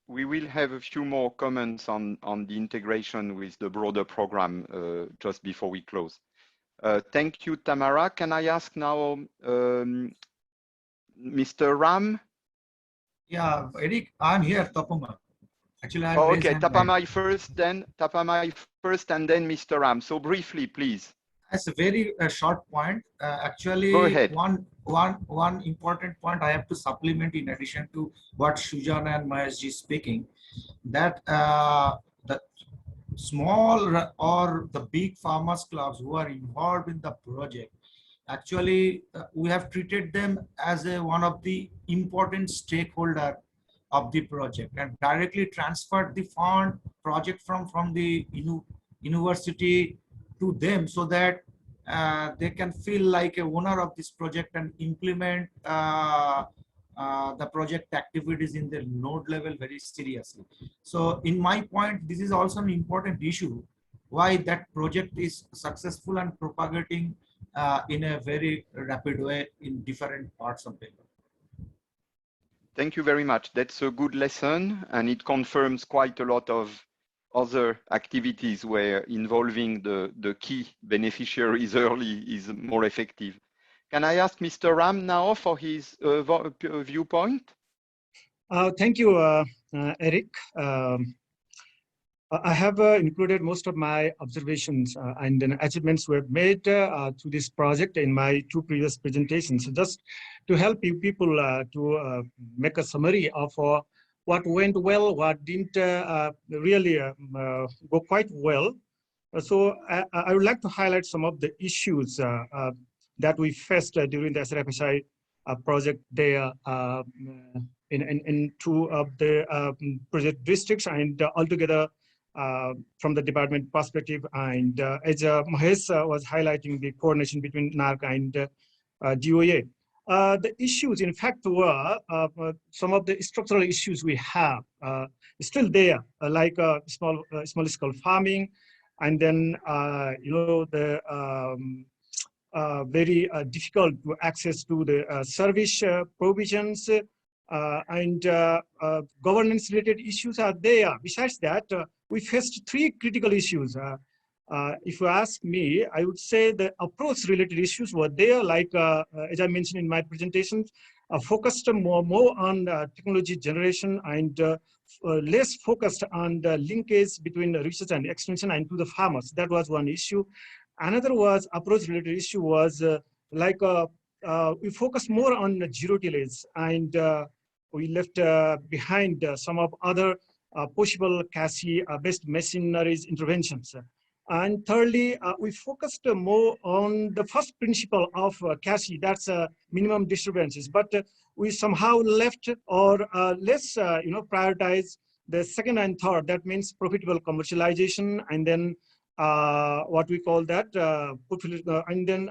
We will have a few more comments on the integration with the broader program just before we close. Thank you, Tamara. Can I ask now Mr. Ram? Yeah, Eric, I'm here, Tapama. Actually, I'm okay, Tapamai first, and then Mr. Ram. So briefly, please. That's a very short point. Actually, go ahead. One important point I have to supplement in addition to what Sujan and Maheshji speaking, that the small or the big farmers clubs who are involved in the project, actually we have treated them as one of the important stakeholder of the project and directly transferred the project from the university to them, so that they can feel like a owner of this project and implement the project activities in the node level very seriously. So in my point, this is also an important issue, why that project is successful and propagating in a very rapid way in different parts of the world. Thank you very much. That's a good lesson, and it confirms quite a lot of other activities where involving the key beneficiaries early is more effective. Can I ask Mr. Ram now for his viewpoint? Thank you, Eric. I have included most of my observations and achievements were made through this project in my 2 previous presentations. So just to help you people to make a summary of what went well, what didn't really go quite well. So I would like to highlight some of the issues that we faced during the SRFSI project there in 2 of the project districts, and altogether from the department perspective. And as Mahesh was highlighting, the coordination between NARC and DOA. The issues, in fact, were some of the structural issues we have still there, like small scale farming, and then the very difficult access to the service provisions, and governance related issues are there. Besides that, we faced 3 critical issues. If you ask me, I would say the approach related issues were there, like as I mentioned in my presentations, focused more on technology generation and less focused on the linkage between research and extension and to the farmers. That was one issue. Another was approach related issue was we focused more on zero tillage, and we left behind some of other possible CASI-based machineries interventions. And thirdly, we focused more on the first principle of CASI, that's minimum disturbances, but we somehow left or less prioritize the second and third. That means profitable commercialization, and then what we call that, and then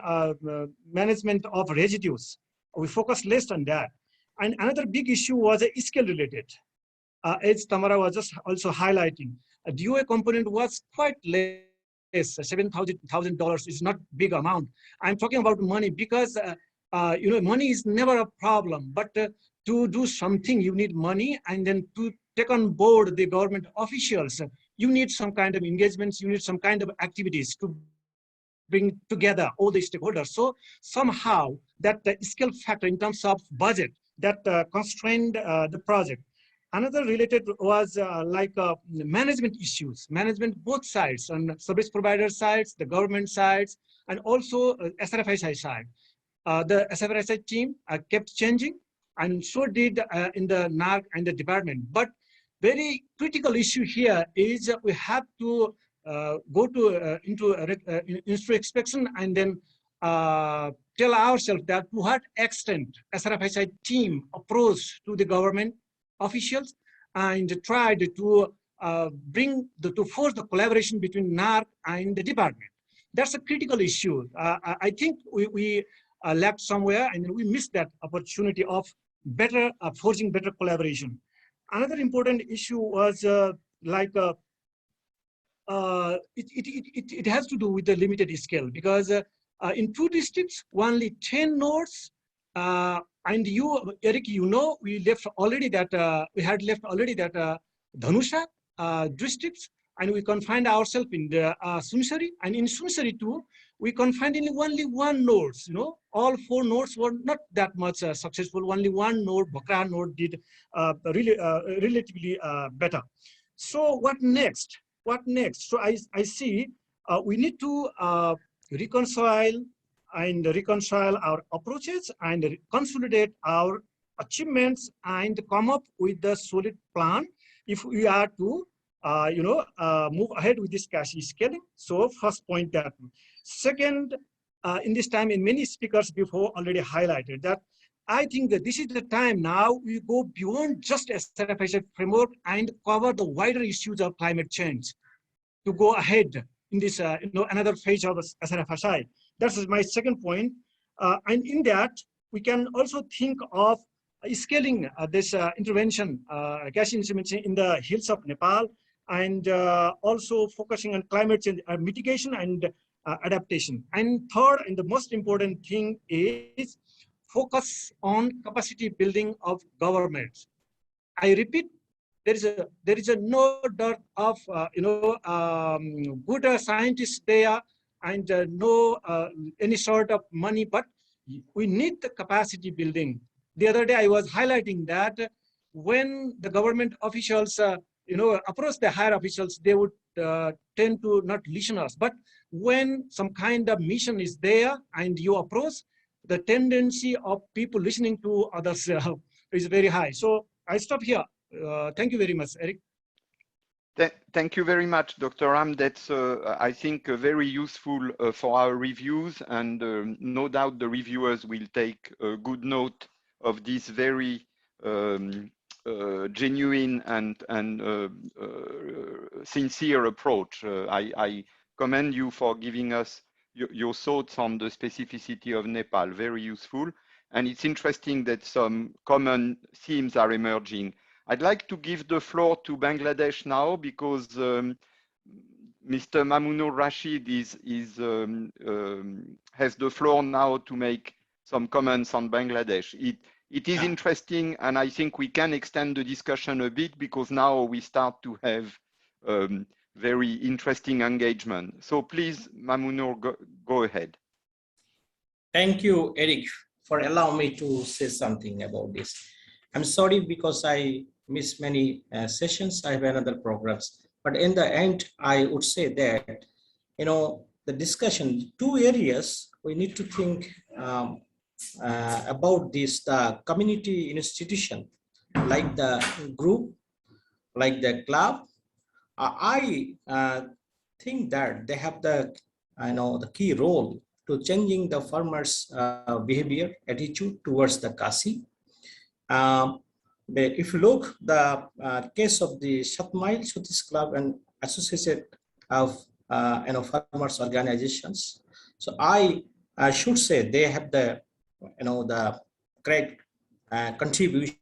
management of residues. We focus less on that. And another big issue was skill related. As Tamara was just also highlighting, a DOA component was quite less. $7,000 is not big amount. I'm talking about money because money is never a problem, but to do something you need money, and then to take on board the government officials, you need some kind of engagements, you need some kind of activities to bring together all the stakeholders. So somehow that skill factor in terms of budget that constrained the project. Another related was management issues, management both sides, on service provider sides, the government sides, and also SRFSI side. The SRFSI team kept changing, and so did in the NARC and the department. But very critical issue here is we have to go to into inspection and then tell ourselves that to what extent SRFSI team approach to the government officials and tried to to force the collaboration between NARC and the department. That's a critical issue. I think we left somewhere, and we missed that opportunity of better forging better collaboration. Another important issue was it has to do with the limited scale, because in 2 districts, only 10 nodes. And you, Eric, we left already that we had left already that Dhanusha districts, and we confined ourselves in the Sunsari, and in Sunsari too, we confined in only 1 node. All 4 nodes were not that much successful. Only 1 node, Bakra node, did really relatively better. So what next? What next? So I see we need to reconcile our approaches and consolidate our achievements and come up with the solid plan if we are to move ahead with this cash scaling. So first point that. Second, in this time, in many speakers before already highlighted that I think that this is the time now we go beyond just SRFSI framework and cover the wider issues of climate change to go ahead in this another phase of SRFSI. That's my second point. And in that, we can also think of scaling this intervention, cash intervention in the hills of Nepal, and also focusing on climate change mitigation and adaptation. And third, and the most important thing is focus on capacity building of governments. I repeat, there is a no doubt of good scientists there, and no any sort of money, but we need the capacity building. The other day I was highlighting that when the government officials approach the higher officials, they would tend to not listen us. But when some kind of mission is there and you approach, the tendency of people listening to others is very high. So I stop here. Thank you very much, Eric. Thank you very much, Dr. Ram. That's, I think, very useful for our reviews, and no doubt the reviewers will take good note of this very genuine and sincere approach. I commend you for giving us your thoughts on the specificity of Nepal. Very useful. And it's interesting that some common themes are emerging. I'd like to give the floor to Bangladesh now, because Mr. Mamunur Rashid has the floor now to make some comments on Bangladesh. It is interesting, and I think we can extend the discussion a bit, because now we start to have very interesting engagement. So please, Mamunur, go ahead. Thank you, Eric, for allowing me to say something about this. I'm sorry because I missed many sessions. I have another programs. But in the end, I would say that, the discussion, 2 areas we need to think about this, the community institution, like the group, like the club. I think that they have the key role to changing the farmers' behavior, attitude towards the Kasi. If you look the case of the Satmail Sutis Club and associated of farmers organizations, so I should say they have the the great contribution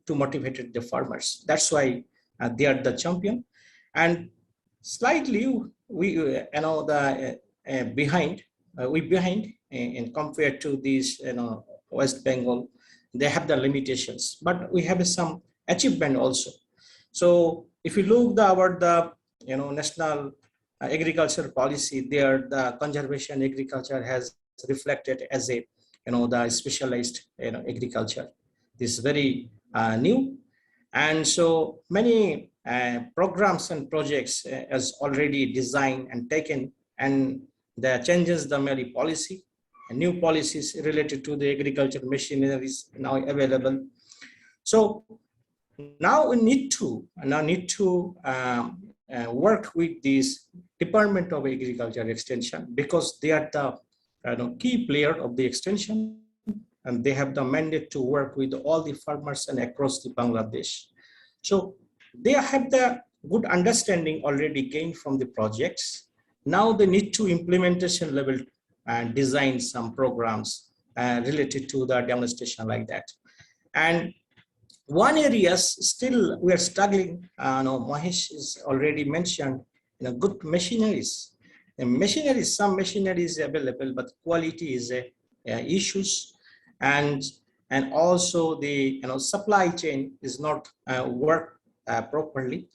to motivate the farmers. That's why they are the champion. And slightly we behind in compared to these West Bengal. They have the limitations, but we have some achievement also. So if you look about the national agriculture policy, there the conservation agriculture has reflected as a the specialized agriculture. This is very new, and so many programs and projects as already designed and taken, and the changes the many policy and new policies related to the agriculture machineries now available. So now we need to work with this Department of Agriculture Extension, because they are the key player of the extension, and they have the mandate to work with all the farmers and across the Bangladesh. So they have the good understanding already gained from the projects. Now they need to implementation level and design some programs related to the demonstration like that. And one area still we are struggling, Mahesh is already mentioned, good machineries. Some machineries available, but quality is issues, and also the supply chain is not work properly.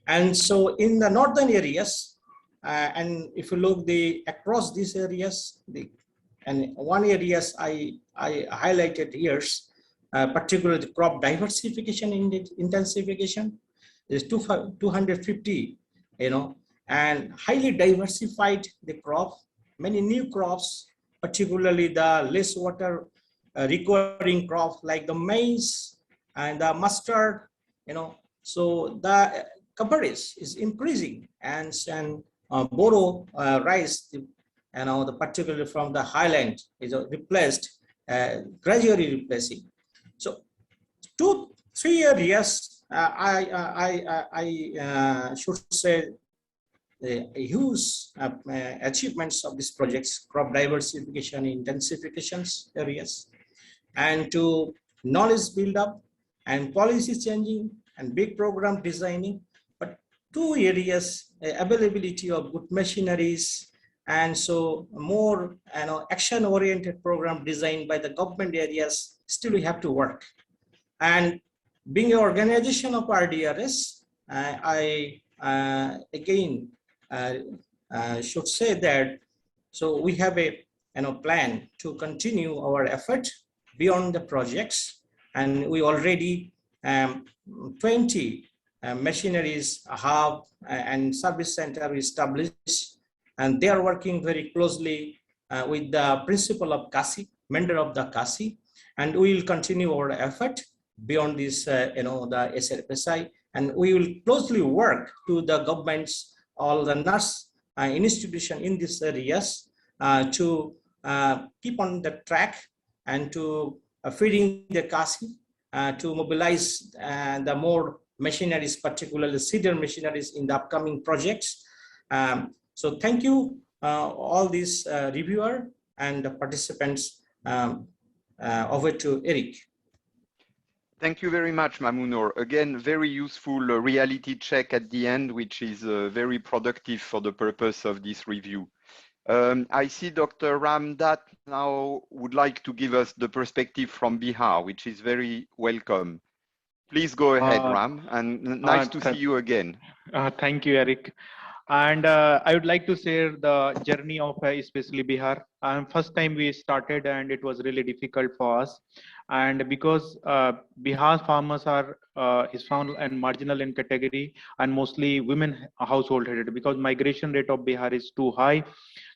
And so in the northern areas, and if you look across these areas, and one areas I highlighted here, particularly the crop diversification intensification is 250, and highly diversified the crop, many new crops, particularly the less water requiring crop like the maize and the mustard, so the coverage is increasing, and boro rice, particularly from the highland is replaced, gradually replacing. So 2-3 areas I should say the huge achievements of these projects: crop diversification, intensifications areas, and to knowledge build up and policy changing and big program designing. But 2 areas, availability of good machineries, and so more action oriented program designed by the government areas, still we have to work. And being an organization of RDRS, I again should say that, so we have a plan to continue our effort beyond the projects, and we already 20 machineries hub and service center established, and they are working very closely with the principal of KASI, member of the KASI, and we will continue our effort beyond this, the SRFSI, and we will closely work to the governments, all the nurse institution in these areas to keep on the track and to feeding the KASI to mobilize the more machineries, particularly cedar machineries in the upcoming projects. So thank you all these reviewer and the participants. Over to Eric. Thank you very much, Mamunur. Again, very useful reality check at the end, which is very productive for the purpose of this review. I see Dr. Ramdat now would like to give us the perspective from Bihar, which is very welcome. Please go ahead, Ram, and nice to see you again. Thank you, Eric. And I would like to share the journey of especially Bihar. First time we started, and it was really difficult for us. And because Bihar farmers are is found and marginal in category, and mostly women household headed, because migration rate of Bihar is too high.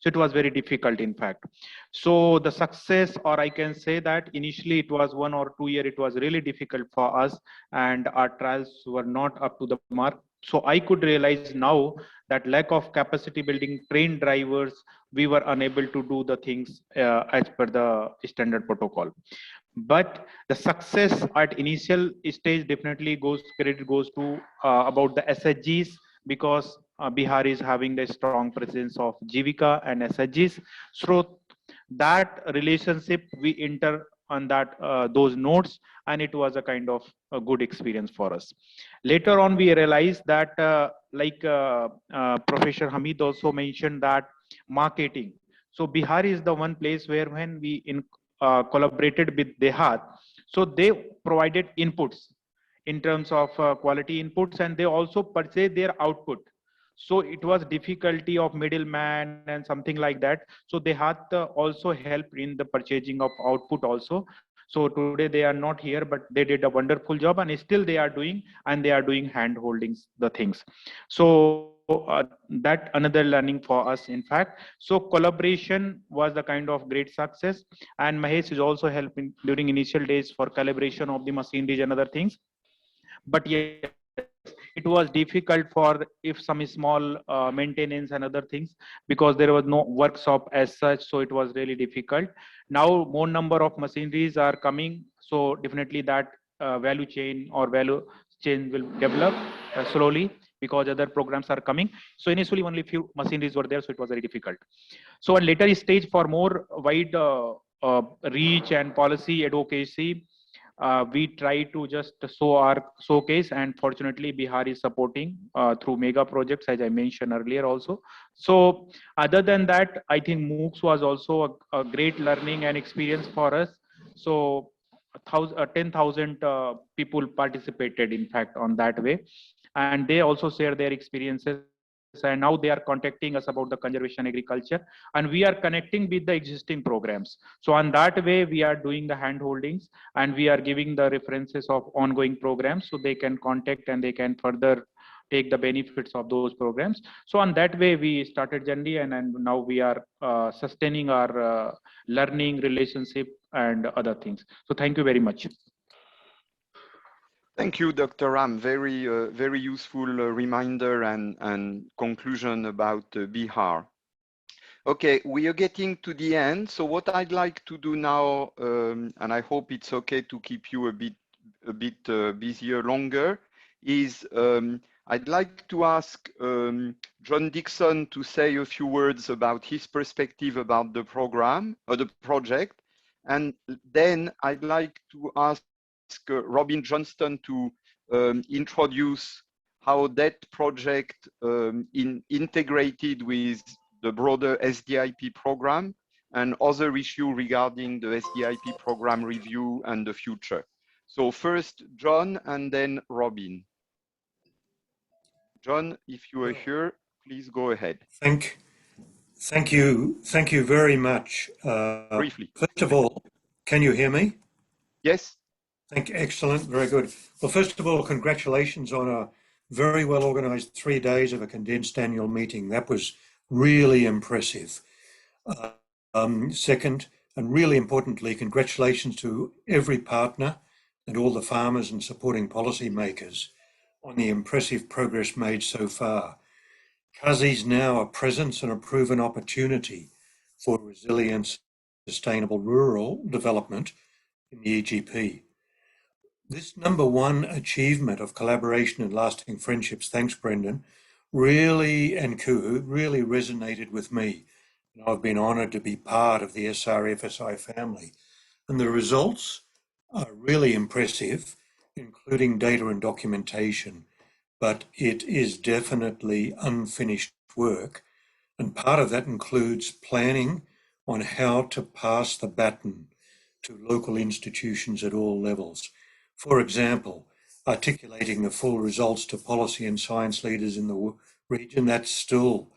So it was very difficult, in fact. So the success, or I can say that initially it was 1 or 2 years, it was really difficult for us, and our trials were not up to the mark. So I could realize now that lack of capacity building, trained drivers, we were unable to do the things as per the standard protocol. But the success at initial stage definitely credit goes to about the SHGs, because Bihar is having the strong presence of Jivika and SHGs. So that relationship we on that those notes, and it was a kind of a good experience for us. Later on, we realized that Professor Hamid also mentioned that marketing. So Bihar is the one place where when we collaborated with Dehat, so they provided inputs in terms of quality inputs, and they also purchase their output. So it was difficulty of middleman and something like that. So they had also helped in the purchasing of output also. So today they are not here, but they did a wonderful job, and still they are doing, and they are doing hand holdings the things. So that another learning for us, in fact. So collaboration was the kind of great success, and Mahesh is also helping during initial days for calibration of the machineries and other things. But yes, it was difficult for if some small maintenance and other things, because there was no workshop as such, so it was really difficult. Now more number of machineries are coming, so definitely that value chain or value chain will develop slowly, because other programs are coming. So initially only few machineries were there, so it was very difficult. So at later stage, for more wide reach and policy advocacy, we try to just show our showcase, and fortunately Bihar is supporting through mega projects, as I mentioned earlier also. So other than that, I think MOOCs was also a great learning and experience for us. So 10,000 people participated, in fact, on that way, and they also share their experiences, and now they are contacting us about the conservation agriculture, and we are connecting with the existing programs. So on that way, we are doing the hand holdings, and we are giving the references of ongoing programs, so they can contact and they can further take the benefits of those programs. So on that way, we started journey, and now we are sustaining our learning relationship and other things. So thank you very much. Thank you, Dr. Ram. Very useful reminder and conclusion about Bihar. Okay, we are getting to the end. So what I'd like to do now, and I hope it's okay to keep you a bit busier longer, is I'd like to ask John Dixon to say a few words about his perspective about the program or the project, and then I'd like to ask Robin Johnston to introduce how that project integrated with the broader SDIP program and other issues regarding the SDIP program review and the future. So first, John, and then Robin. John, if you are here, please go ahead. Thank you very much. Briefly. First of all, can you hear me? Yes. Excellent, very good. Well, first of all, congratulations on a very well organized 3 days of a condensed annual meeting. That was really impressive. Second, and really importantly, congratulations to every partner and all the farmers and supporting policymakers on the impressive progress made so far. Kazi is now a presence and a proven opportunity for resilient, sustainable rural development in the EGP. This #1 achievement of collaboration and lasting friendships, thanks Brendan, and Kuhu, really resonated with me. And I've been honoured to be part of the SRFSI family. And the results are really impressive, including data and documentation, but it is definitely unfinished work. And part of that includes planning on how to pass the baton to local institutions at all levels. For example, articulating the full results to policy and science leaders in the region, that's still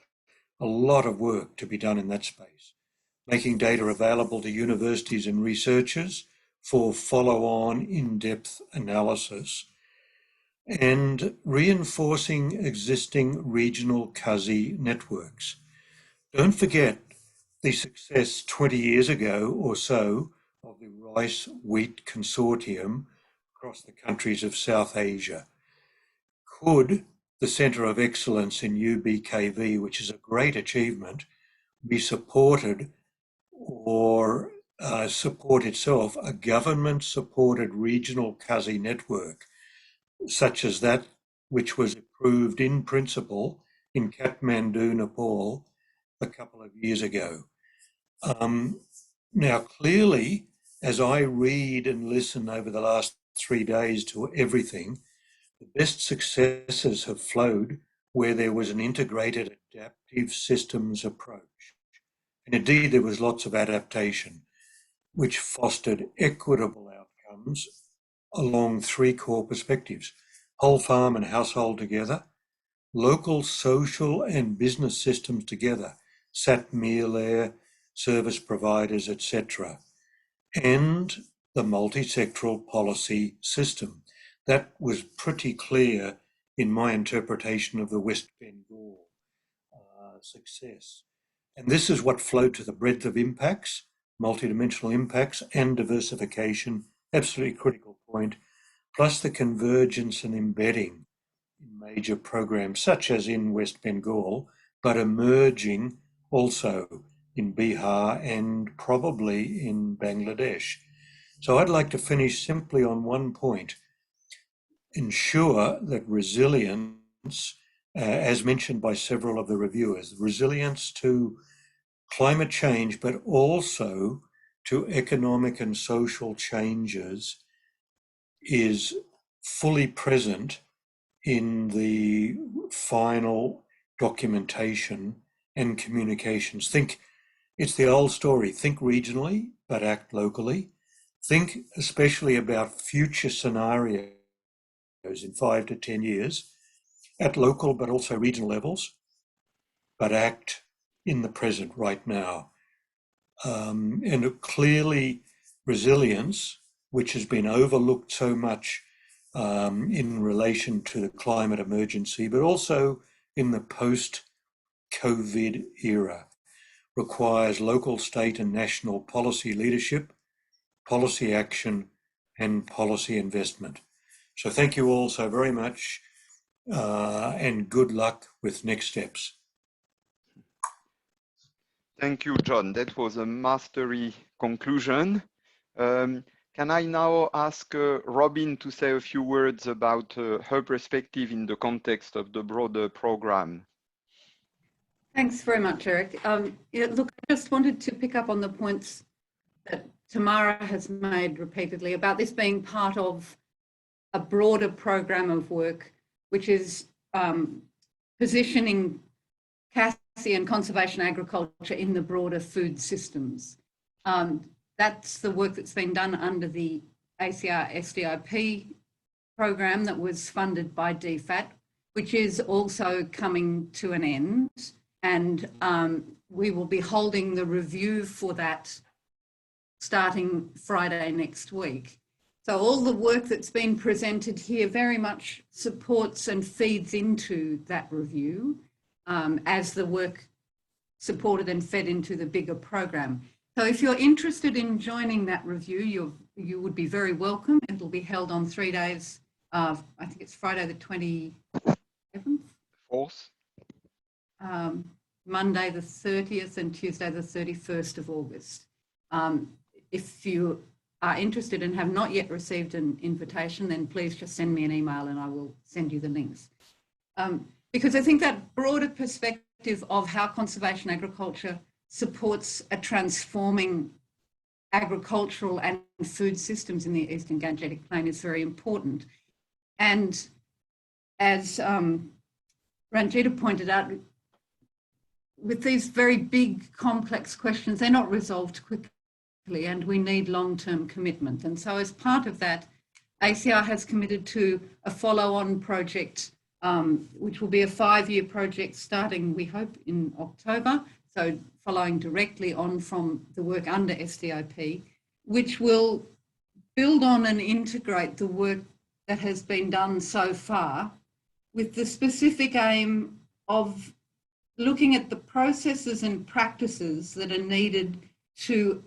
a lot of work to be done in that space. Making data available to universities and researchers for follow-on in-depth analysis, and reinforcing existing regional Kazi networks. Don't forget the success 20 years ago or so of the Rice Wheat Consortium across the countries of South Asia. Could the Centre of Excellence in UBKV, which is a great achievement, be supported or support itself a government-supported regional Kazi network, such as that which was approved in principle in Kathmandu, Nepal, a couple of years ago? Now, clearly, as I read and listen over the last 3 days to everything, the best successes have flowed where there was an integrated adaptive systems approach. And indeed, there was lots of adaptation, which fostered equitable outcomes along 3 core perspectives: whole farm and household together, local social and business systems together, SAT, meal air, service providers, etc., and the multi-sectoral policy system. That was pretty clear in my interpretation of the West Bengal success. And this is what flowed to the breadth of impacts, multidimensional impacts and diversification, absolutely critical point, plus the convergence and embedding in major programs such as in West Bengal, but emerging also in Bihar and probably in Bangladesh. So I'd like to finish simply on one point. Ensure that resilience, as mentioned by several of the reviewers, resilience to climate change, but also to economic and social changes is fully present in the final documentation and communications. Think, it's the old story, think regionally, but act locally. Think especially about future scenarios in 5 to 10 years at local, but also regional levels, but act in the present right now. And clearly resilience, which has been overlooked so much in relation to the climate emergency, but also in the post-COVID era, requires local, state and national policy leadership, policy action and policy investment. So thank you all so very much and good luck with next steps. Thank you, John. That was a mastery conclusion. Can I now ask Robin to say a few words about her perspective in the context of the broader program? Thanks very much, Eric. Yeah, look, I just wanted to pick up on the points that Tamara has made repeatedly about this being part of a broader program of work, which is positioning CASI and conservation agriculture in the broader food systems. That's the work that's been done under the ACR SDIP program that was funded by DFAT, which is also coming to an end. And we will be holding the review for that starting Friday next week. So all the work that's been presented here very much supports and feeds into that review as the work supported and fed into the bigger program. So if you're interested in joining that review, you would be very welcome. It'll be held on 3 days. I think it's Friday the 27th. 4th. Monday the 30th and Tuesday the 31st of August. If you are interested and have not yet received an invitation, then please just send me an email and I will send you the links. Because I think that broader perspective of how conservation agriculture supports a transforming agricultural and food systems in the Eastern Gangetic Plain is very important. And as Ranjita pointed out, with these very big, complex questions, they're not resolved quickly and we need long-term commitment. And so as part of that, ACR has committed to a follow-on project, which will be a 5-year project starting, we hope, in October. So following directly on from the work under SDIP, which will build on and integrate the work that has been done so far with the specific aim of looking at the processes and practices that are needed to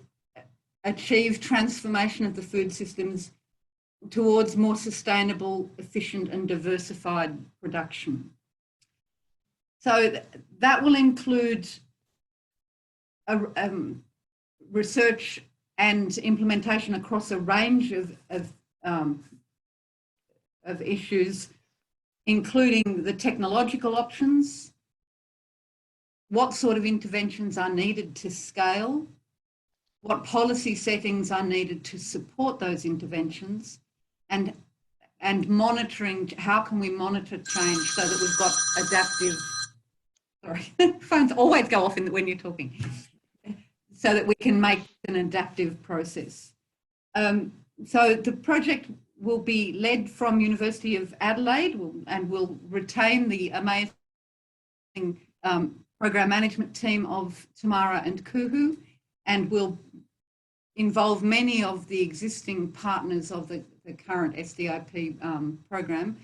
achieve transformation of the food systems towards more sustainable, efficient and diversified production. So that will include research and implementation across a range of issues, including the technological options, what sort of interventions are needed to scale, what policy settings are needed to support those interventions, and monitoring, how can we monitor change so that we've got adaptive, sorry, phones always go off when you're talking, so that we can make an adaptive process. So the project will be led from University of Adelaide and will retain the amazing program management team of Tamara and Kuhu, and will involve many of the existing partners of the current SDIP program.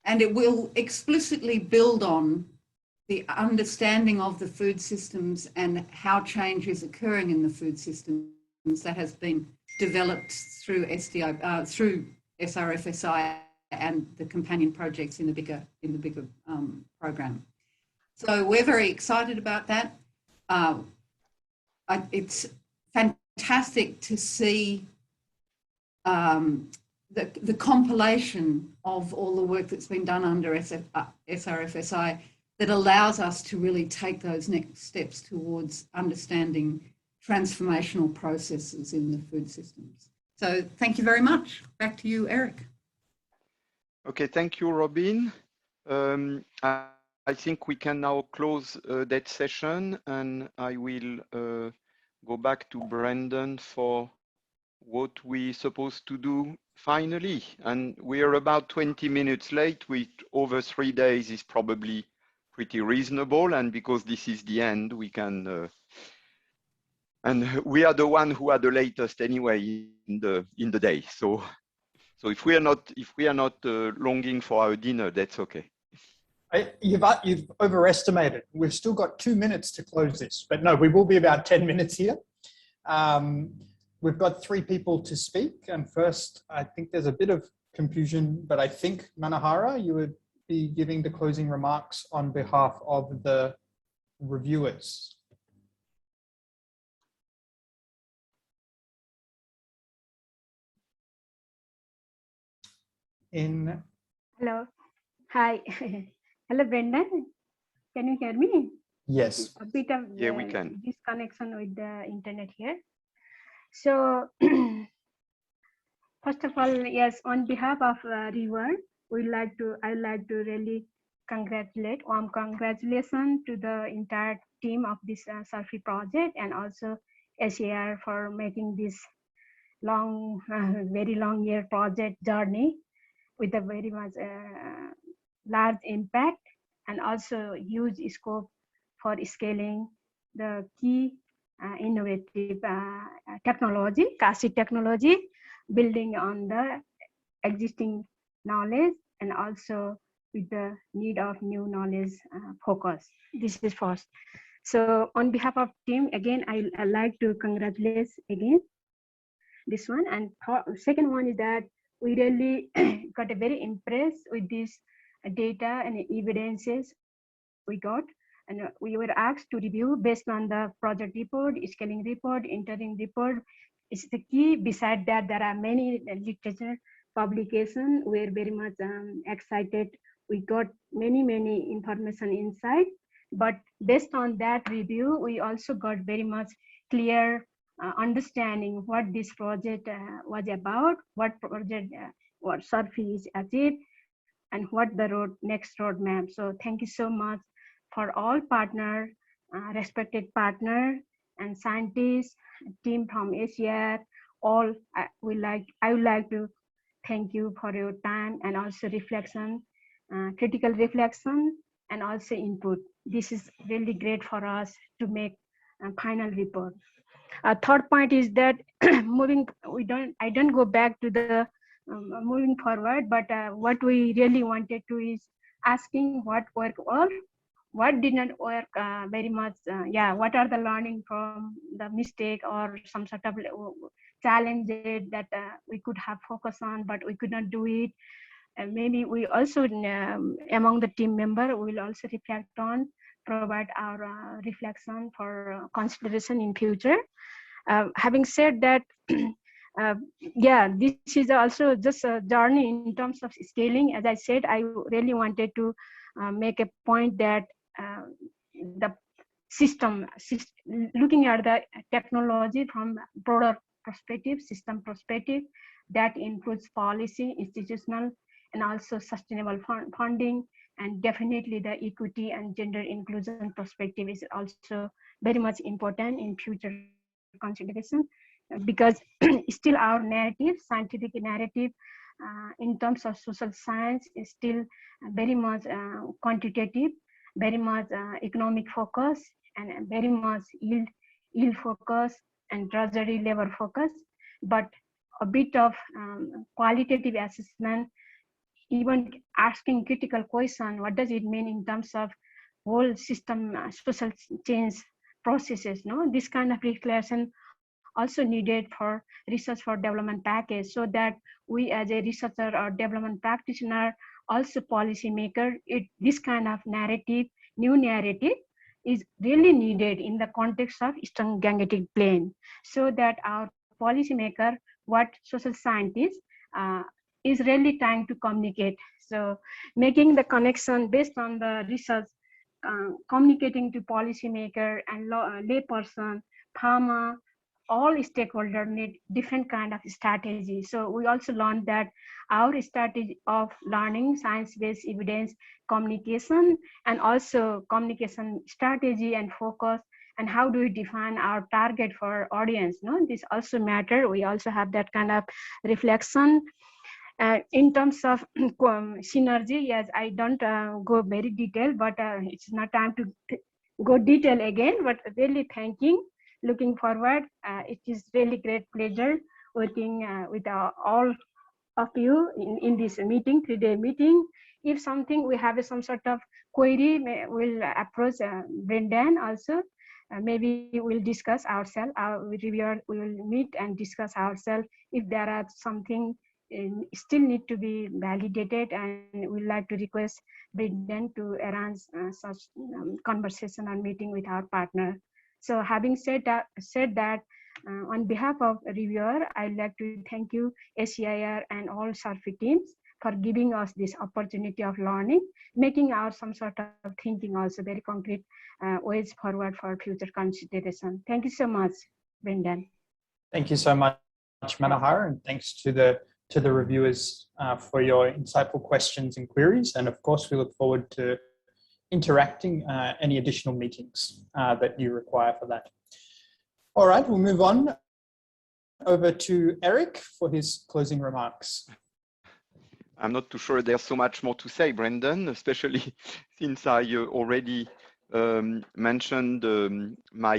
And it will explicitly build on the understanding of the food systems and how change is occurring in the food systems that has been developed through through SRFSI and the companion projects in the bigger program. So we're very excited about that. It's fantastic to see the compilation of all the work that's been done under SRFSI that allows us to really take those next steps towards understanding transformational processes in the food systems. So thank you very much. Back to you, Eric. Okay, thank you, Robin. I think we can now close that session, and I will go back to Brendan for what we're supposed to do finally. And we are about 20 minutes late, which over 3 days is probably pretty reasonable. And because this is the end, we can, and we are the one who are the latest anyway in the day. So if we are not longing for our dinner, that's okay. You've overestimated. We've still got 2 minutes to close this, but no, we will be about 10 minutes here. We've got 3 people to speak, and first, I think there's a bit of confusion, but I think Manahara, you would be giving the closing remarks on behalf of the reviewers. Hello. Hi. Hello, Brendan. Can you hear me? Yes. A bit of yeah, we can. Disconnection with the internet here. So, first of all, yes, on behalf of River, I'd like to really congratulate, warm congratulations to the entire team of this Surfacy project, and also SAR for making this long, very long year project journey with a very much large impact and also huge scope for scaling the key innovative technology, CASI technology, building on the existing knowledge and also with the need of new knowledge focus. This is first. So on behalf of team, again, I like to congratulate again this one. And second one is that we really got a very impressed with this data and evidences we got, and we were asked to review based on the project report, scaling report, interim report. It's the key. Beside that, there are many literature publications. We're very much excited. We got many information inside, but based on that review, we also got very much clear understanding what this project was about, what project, what Surfacy achieved, and what the next roadmap. So thank you so much for all partner, respected partner and scientists, team from Asia, all. I would like to thank you for your time and also reflection, critical reflection, and also input. This is really great for us to make a final report. Third point is that I don't go back to the moving forward, but what we really wanted to is asking what worked well, what did not work very much. What are the learning from the mistake or some sort of challenges that we could have focused on, but we could not do it. And maybe we also, among the team member, will also reflect on, provide our reflection for consideration in future. Having said that, this is also just a journey in terms of scaling. As I said, I really wanted to make a point that the looking at the technology from broader perspective, system perspective, that includes policy, institutional, and also sustainable funding, and definitely the equity and gender inclusion perspective is also very much important in future consideration, because still our narrative, scientific narrative, in terms of social science is still very much quantitative, very much economic focus, and very much yield focus and drudgery labor focus. But a bit of qualitative assessment, even asking critical question, what does it mean in terms of whole system social change processes, no? This kind of reflection also needed for research for development package, so that we as a researcher or development practitioner, also policymaker, this kind of narrative, new narrative is really needed in the context of Eastern Gangetic Plain, so that our policymaker, what social scientists is really trying to communicate. So making the connection based on the research, communicating to policymaker and layperson, pharma, all stakeholders need different kind of strategy. So we also learned that our strategy of learning science-based evidence communication, and also communication strategy and focus, and how do we define our target for audience, no? This also matter. We also have that kind of reflection. In terms of synergy, yes, I don't go very detailed, but it's not time to go detail again, but really thanking, looking forward. It is really great pleasure working with all of you in this meeting, 3-day meeting. If something we have some sort of query, we'll approach Brendan also. Maybe we'll discuss ourselves, our reviewer, we will meet and discuss ourselves if there are something still need to be validated, and we'd like to request Brendan to arrange such conversation or meeting with our partner. So having said that, on behalf of reviewer, I'd like to thank you, SCIR and all Surfacy teams, for giving us this opportunity of learning, making our some sort of thinking also very concrete ways forward for future consideration. Thank you so much, Brendan. Thank you so much, Manohar, and thanks to the reviewers for your insightful questions and queries. And of course, we look forward to interacting any additional meetings that you require for that. All right, we'll move on over to Eric for his closing remarks. I'm not too sure there's so much more to say, Brendan, especially since I already mentioned my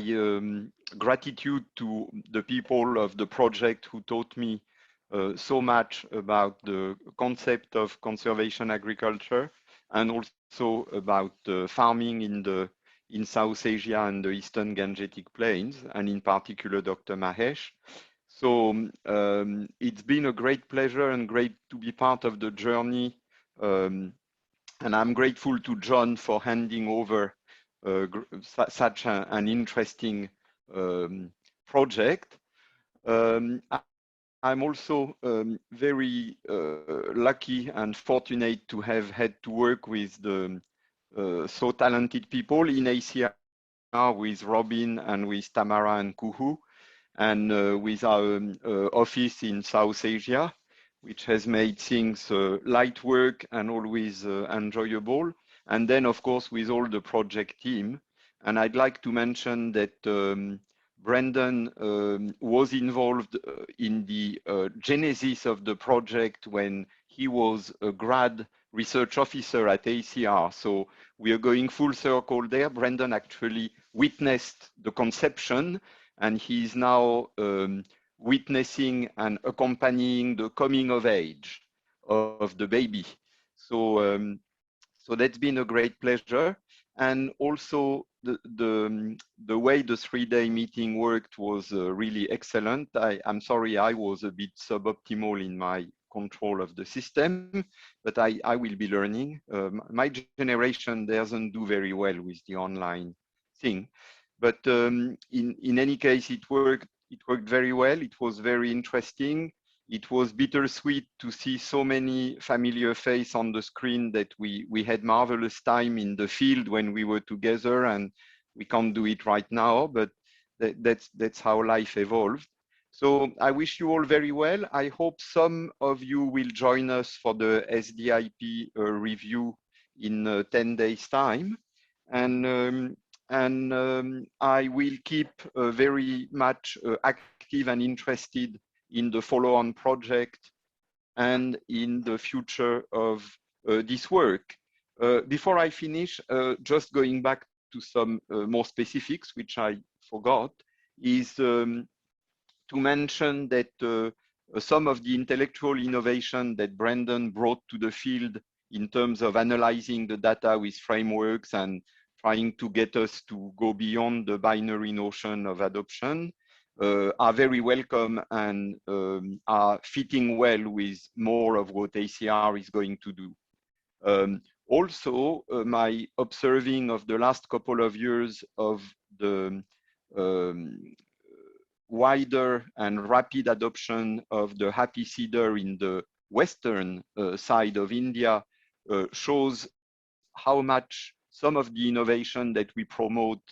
gratitude to the people of the project who taught me so much about the concept of conservation agriculture, and also about farming in South Asia and the Eastern Gangetic Plains, and in particular Dr. Mahesh. So it's been a great pleasure and great to be part of the journey. And I'm grateful to John for handing over such an interesting project. I'm also very lucky and fortunate to have had to work with the so talented people in ACR, with Robin and with Tamara and Kuhu, and with our office in South Asia, which has made things light work and always enjoyable. And then, of course, with all the project team. And I'd like to mention that Brendan was involved in the genesis of the project when he was a grad research officer at ACR. So we are going full circle there. Brendan actually witnessed the conception, and he is now witnessing and accompanying the coming of age of the baby. So, so that's been a great pleasure. And also the way the 3-day meeting worked was really excellent. I'm sorry I was a bit suboptimal in my control of the system, but I will be learning. My generation doesn't do very well with the online thing. But in any case, it worked very well. It was very interesting. It was bittersweet to see so many familiar faces on the screen that we had marvelous time in the field when we were together, and we can't do it right now, but that's how life evolved. So I wish you all very well. I hope some of you will join us for the SDIP review in 10 days' time. And I will keep very much active and interested in the follow-on project and in the future of this work. Before I finish, just going back to some more specifics, which I forgot, is to mention that some of the intellectual innovation that Brendan brought to the field in terms of analyzing the data with frameworks and trying to get us to go beyond the binary notion of adoption are very welcome and are fitting well with more of what ACR is going to do. Also, my observing of the last couple of years of the wider and rapid adoption of the happy cedar in the western side of India shows how much some of the innovation that we promote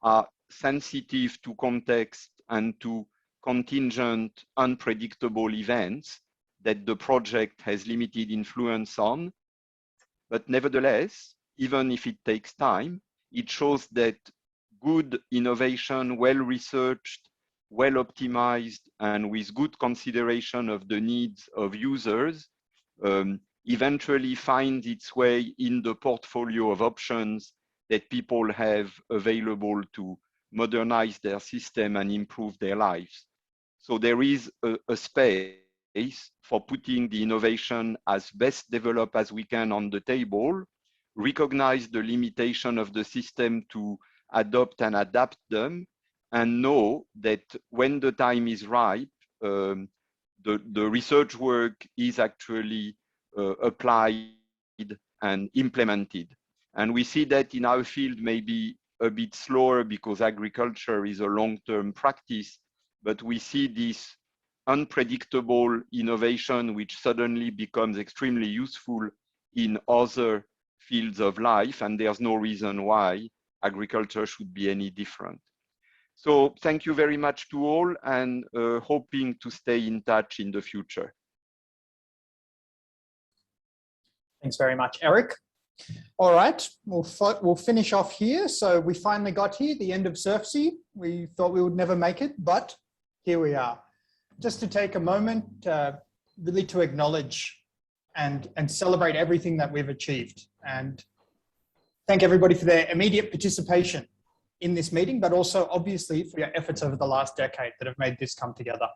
are sensitive to context and to contingent, unpredictable events that the project has limited influence on. But nevertheless, even if it takes time, it shows that good innovation, well-researched, well-optimized, and with good consideration of the needs of users, eventually finds its way in the portfolio of options that people have available to modernize their system and improve their lives. So there is a space for putting the innovation as best developed as we can on the table, recognize the limitation of the system to adopt and adapt them, and know that when the time is ripe, the research work is actually applied and implemented. And we see that in our field maybe a bit slower because agriculture is a long-term practice, but we see this unpredictable innovation which suddenly becomes extremely useful in other fields of life, and there's no reason why agriculture should be any different. So thank you very much to all, and hoping to stay in touch in the future. Thanks very much, Eric. All right, we'll finish off here. So we finally got here, the end of Surfacy. We thought we would never make it, but here we are. Just to take a moment, really to acknowledge and celebrate everything that we've achieved, and thank everybody for their immediate participation in this meeting, but also obviously for your efforts over the last decade that have made this come together.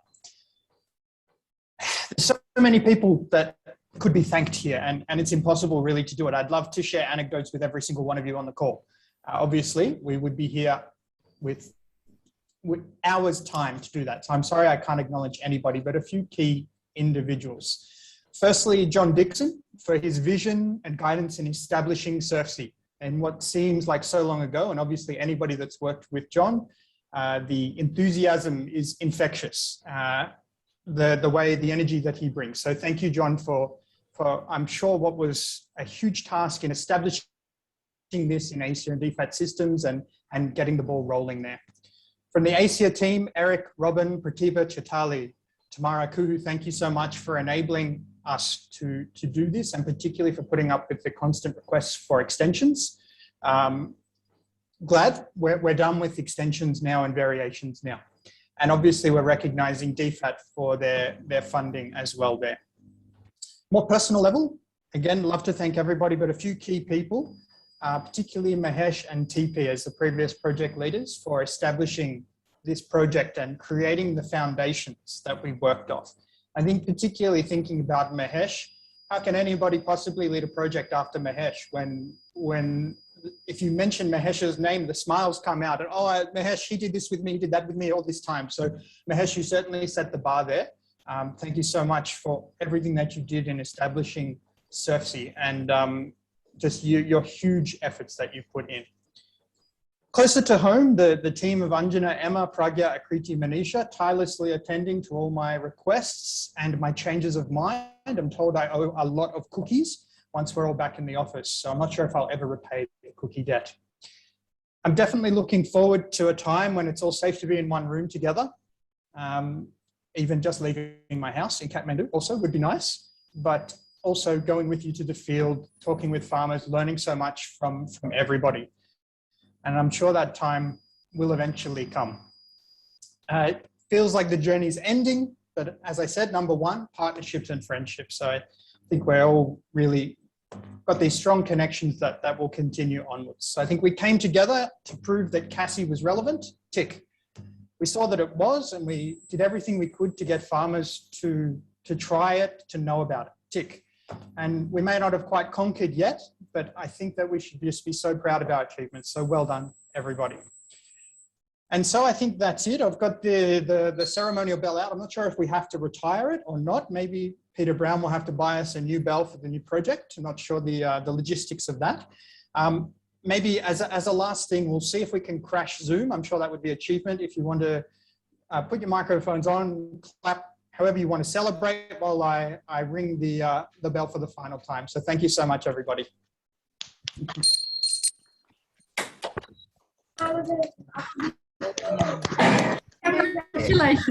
There's so many people that could be thanked here, and it's impossible really to do it. I'd love to share anecdotes with every single one of you on the call. Obviously, we would be here with hours time to do that. So I'm sorry I can't acknowledge anybody, but a few key individuals. Firstly, John Dixon for his vision and guidance in establishing Surfacy and what seems like so long ago. And obviously anybody that's worked with John, the enthusiasm is infectious. The way, the energy that he brings. So thank you, John, for I'm sure what was a huge task in establishing this in ACER and DFAT systems and getting the ball rolling there. From the ACER team, Eric, Robin, Pratibha, Chitali, Tamara, Kuhu, thank you so much for enabling us to do this, and particularly for putting up with the constant requests for extensions. Glad we're done with extensions now and variations now. And obviously we're recognizing DFAT for their funding as well there. More personal level, again, love to thank everybody, but a few key people, particularly Mahesh and TP as the previous project leaders for establishing this project and creating the foundations that we worked off. I think particularly thinking about Mahesh, how can anybody possibly lead a project after Mahesh when if you mention Mahesh's name, the smiles come out and, oh, Mahesh, he did this with me, he did that with me all this time. So Mahesh, you certainly set the bar there. Thank you so much for everything that you did in establishing Surfacy and just your huge efforts that you put in. Closer to home, the team of Anjana, Emma, Pragya, Akriti, Manisha, tirelessly attending to all my requests and my changes of mind. I'm told I owe a lot of cookies once we're all back in the office. So I'm not sure if I'll ever repay the cookie debt. I'm definitely looking forward to a time when it's all safe to be in one room together. Even just leaving my house in Kathmandu also would be nice, but also going with you to the field, talking with farmers, learning so much from everybody. And I'm sure that time will eventually come. It feels like the journey is ending, but as I said, number one, partnerships and friendships. So I think we're all really got these strong connections that will continue onwards. So I think we came together to prove that CASI was relevant, tick. We saw that it was, and we did everything we could to get farmers to try it, to know about it, tick. And we may not have quite conquered yet, but I think that we should just be so proud of our achievements. So well done, everybody. And so I think that's it. I've got the ceremonial bell out. I'm not sure if we have to retire it or not. Maybe Peter Brown will have to buy us a new bell for the new project. I'm not sure the logistics of that. Maybe as a last thing, we'll see if we can crash Zoom. I'm sure that would be an achievement. If you want to put your microphones on, clap, however you want to celebrate while I ring the bell for the final time. So thank you so much, everybody. Congratulations.